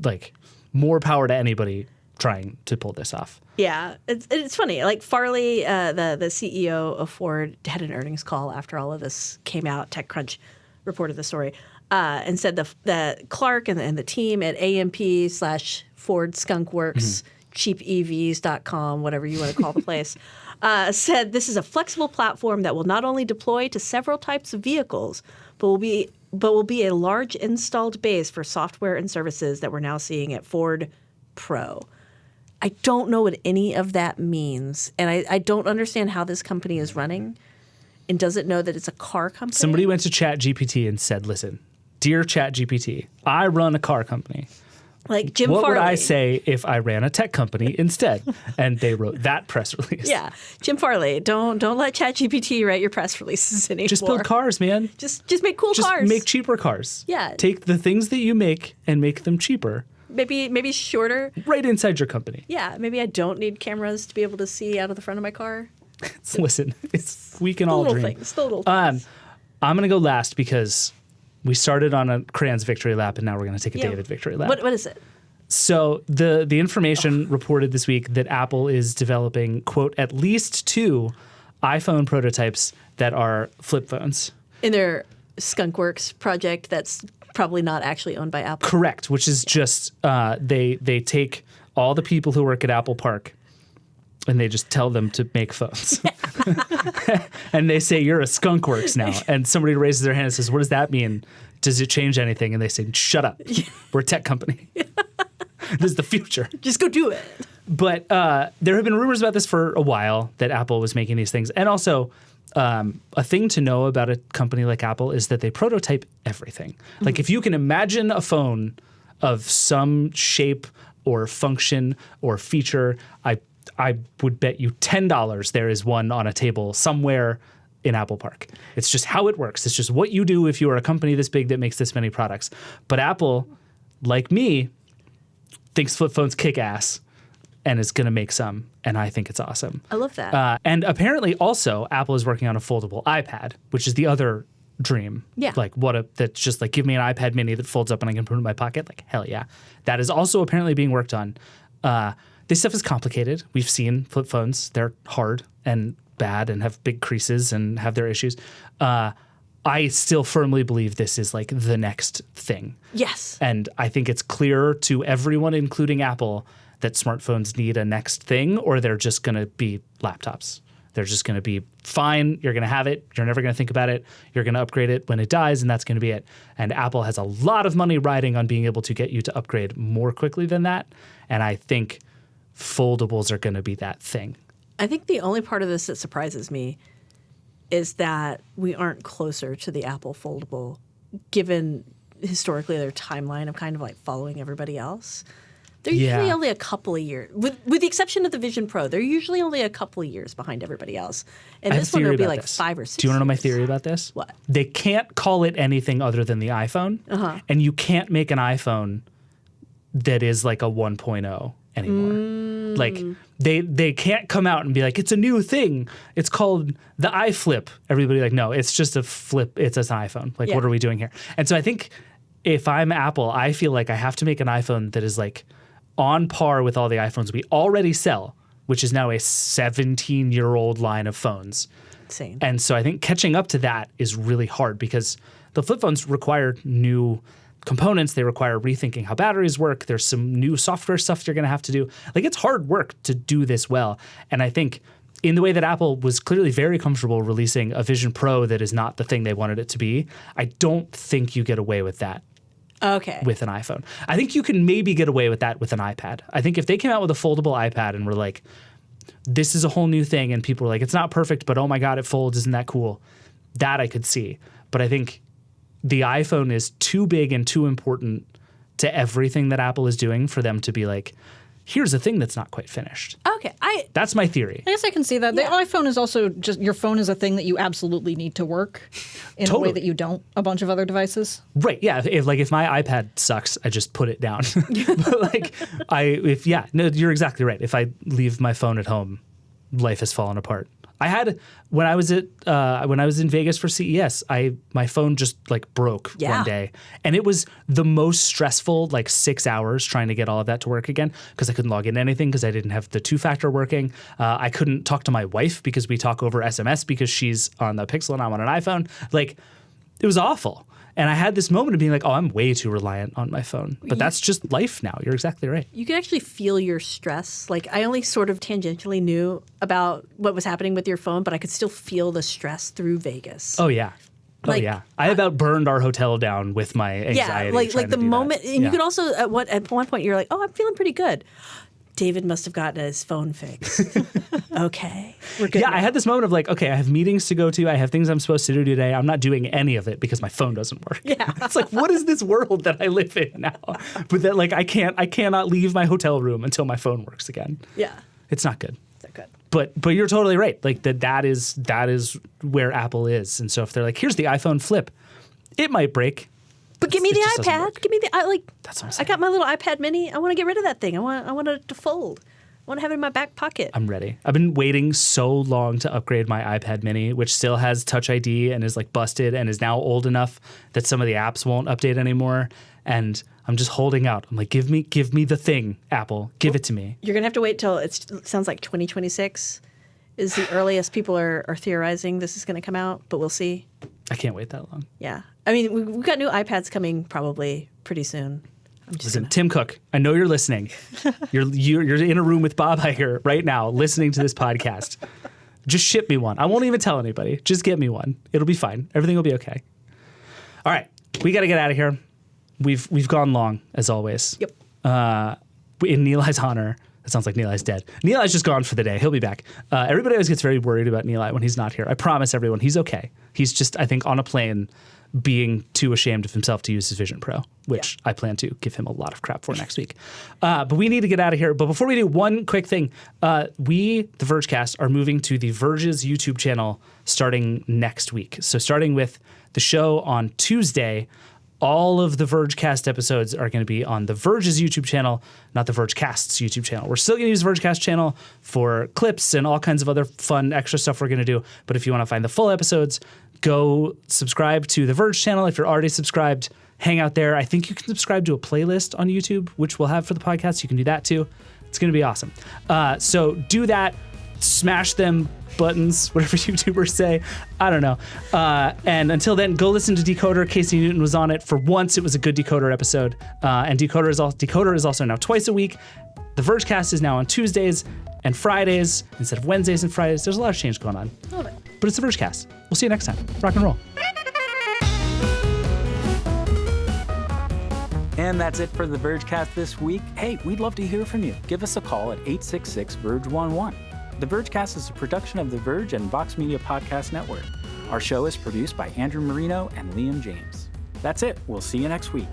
like more power to anybody trying to pull this off. Yeah, it's funny. Like Farley, the CEO of Ford, had an earnings call after all of this came out. TechCrunch reported the story and said the Clark and the team at AMP/Ford Skunkworks, cheapevs.com, whatever you want to call the place, said this is a flexible platform that will not only deploy to several types of vehicles, but will be a large installed base for software and services that we're now seeing at Ford Pro. I don't know what any of that means, and I don't understand how this company is running and doesn't know that it's a car company. Somebody went to ChatGPT and said, listen, dear ChatGPT, I run a car company. Like Jim What Farley. would I say if I ran a tech company instead? And they wrote that press release. Yeah, Jim Farley. Don't let ChatGPT write your press releases anymore. Just build cars, man. Just make cool Just cars. make cheaper cars. Yeah. Take the things that you make and make them cheaper Maybe shorter. right inside your company. Yeah, maybe I don't need cameras to be able to see out of the front of my car. Listen, we can The all little dream. things. The little things. I'm going to go last because we started on a Cranz victory lap and now we're going to take a David victory lap. What is it? So the information reported this week that Apple is developing, quote, at least 2 iPhone prototypes that are flip phones. In their Skunkworks project that's probably not actually owned by Apple. Correct, which is just they take all the people who work at Apple Park and they just tell them to make phones. And they say, you're a skunkworks now. And somebody raises their hand and says, what does that mean? Does it change anything? And they say, shut up. We're a tech company. This is the future. Just go do it. But there have been rumors about this for a while that Apple was making these things. And also, a thing to know about a company like Apple is that they prototype everything. Like if you can imagine a phone of some shape or function or feature, I would bet you $10 there is one on a table somewhere in Apple Park. It's just how it works. It's just what you do if you are a company this big that makes this many products. But Apple, like me, thinks flip phones kick ass and is going to make some, and I think it's awesome. I love that. And apparently also Apple is working on a foldable iPad, which is the other dream. Yeah. Like that's just like, give me an iPad mini that folds up and I can put it in my pocket. Like, hell yeah. That is also apparently being worked on. This stuff is complicated. We've seen flip phones. They're hard and bad and have big creases and have their issues. I still firmly believe this is like the next thing. Yes. And I think it's clear to everyone, including Apple, that smartphones need a next thing or they're just going to be laptops. They're just going to be fine. You're going to have it. You're never going to think about it. You're going to upgrade it when it dies, and that's going to be it. And Apple has a lot of money riding on being able to get you to upgrade more quickly than that. And I think foldables are going to be that thing. I think the only part of this that surprises me is that we aren't closer to the Apple foldable, given historically their timeline of kind of like following everybody else. They're usually only a couple of years, with the exception of the Vision Pro. They're usually only a couple of years behind everybody else. And this one will be like 5 or 6 Do you want to know my years. theory about this? What? They can't call it anything other than the iPhone, and you can't make an iPhone that is like a 1.0 anymore. Like they can't come out and be like, it's a new thing. It's called the iFlip. Everybody like, no, it's just a flip. It's just an iPhone. Like, what are we doing here? And so I think if I'm Apple, I feel like I have to make an iPhone that is like on par with all the iPhones we already sell, which is now a 17-year-old line of phones. Insane. And so I think catching up to that is really hard because the flip phones require new components. They require rethinking how batteries work. There's some new software stuff you're going to have to do. Like, it's hard work to do this well. And I think in the way that Apple was clearly very comfortable releasing a Vision Pro that is not the thing they wanted it to be, I don't think you get away with that. Okay. With an iPhone. I think you can maybe get away with that with an iPad. I think if they came out with a foldable iPad and were like, this is a whole new thing, and people were like, it's not perfect, but oh my God, it folds, isn't that cool? That I could see. But I think the iPhone is too big and too important to everything that Apple is doing for them to be like, here's a thing that's not quite finished. Okay. That's my theory. I guess I can see that. The iPhone is also just, your phone is a thing that you absolutely need to work in a way that you don't a bunch of other devices. Right. Yeah. If my iPad sucks, I just put it down. But you're exactly right. If I leave my phone at home, life has fallen apart. I had when I was in Vegas for CES, my phone just like broke one day, and it was the most stressful 6 hours trying to get all of that to work again because I couldn't log into anything because I didn't have the 2-factor working. I couldn't talk to my wife because we talk over SMS because she's on the Pixel and I'm on an iPhone. Like, it was awful. And I had this moment of being like, oh, I'm way too reliant on my phone. But that's just life now. You're exactly right. You can actually feel your stress. Like, I only sort of tangentially knew about what was happening with your phone, but I could still feel the stress through Vegas. Oh, yeah. I about burned our hotel down with my anxiety. Yeah, like the moment. And you could also, at one point, you're like, oh, I'm feeling pretty good. David must have gotten his phone fixed. Okay. We're good. Yeah, now. I had this moment of like, okay, I have meetings to go to. I have things I'm supposed to do today. I'm not doing any of it because my phone doesn't work. Yeah. It's like, what is this world that I live in now? But that I cannot leave my hotel room until my phone works again. Yeah. It's not good. It's not good. But you're totally right. Like that is where Apple is. And so if they're like, here's the iPhone Flip, it might break. But give me It the just doesn't iPad. work. Give me the That's what I'm I saying. got my little iPad Mini. I want to get rid of that thing. I want it to fold. I want to have it in my back pocket. I'm ready. I've been waiting so long to upgrade my iPad Mini, which still has Touch ID and is busted and is now old enough that some of the apps won't update anymore. And I'm just holding out. I'm like, give me the thing, Apple. Give it to me. You're gonna have to wait till it sounds like 2026 is the earliest people are theorizing this is gonna come out, but we'll see. I can't wait that long. Yeah, I mean we've got new iPads coming probably pretty soon. Listen, Tim Cook, I know you're listening. You're in a room with Bob Iger right now listening to this podcast. Just ship me one. I won't even tell anybody. Just get me one. It'll be fine. Everything will be okay. All right, we got to get out of here. We've gone long as always. Yep. In Nilai's honor, it sounds like Nilai's dead. Nilai's just gone for the day. He'll be back. Everybody always gets very worried about Nilai when he's not here. I promise everyone he's okay. He's just, I think, on a plane being too ashamed of himself to use his Vision Pro, which I plan to give him a lot of crap for next week. But we need to get out of here. But before we do, one quick thing. We, the Vergecast, are moving to the Verge's YouTube channel starting next week. So starting with the show on Tuesday, all of the Vergecast episodes are going to be on the Verge's YouTube channel, not the Vergecast's YouTube channel. We're still going to use the Vergecast channel for clips and all kinds of other fun extra stuff we're going to do. But if you want to find the full episodes, go subscribe to the Verge channel. If you're already subscribed, hang out there. I think you can subscribe to a playlist on YouTube, which we'll have for the podcast. You can do that too. It's going to be awesome. So do that. Smash them buttons, whatever YouTubers say. I don't know. And until then, go listen to Decoder. Casey Newton was on it. For once, it was a good Decoder episode. And Decoder is also now twice a week. The Vergecast is now on Tuesdays. and Fridays instead of Wednesdays and Fridays. There's a lot of change going on. Love it. But it's the Vergecast. We'll see you next time. Rock and roll. And that's it for the Vergecast this week. Hey, we'd love to hear from you. Give us a call at 866-VERGE11. The Vergecast is a production of the Verge and Vox Media Podcast Network. Our show is produced by Andrew Marino and Liam James. That's it. We'll see you next week.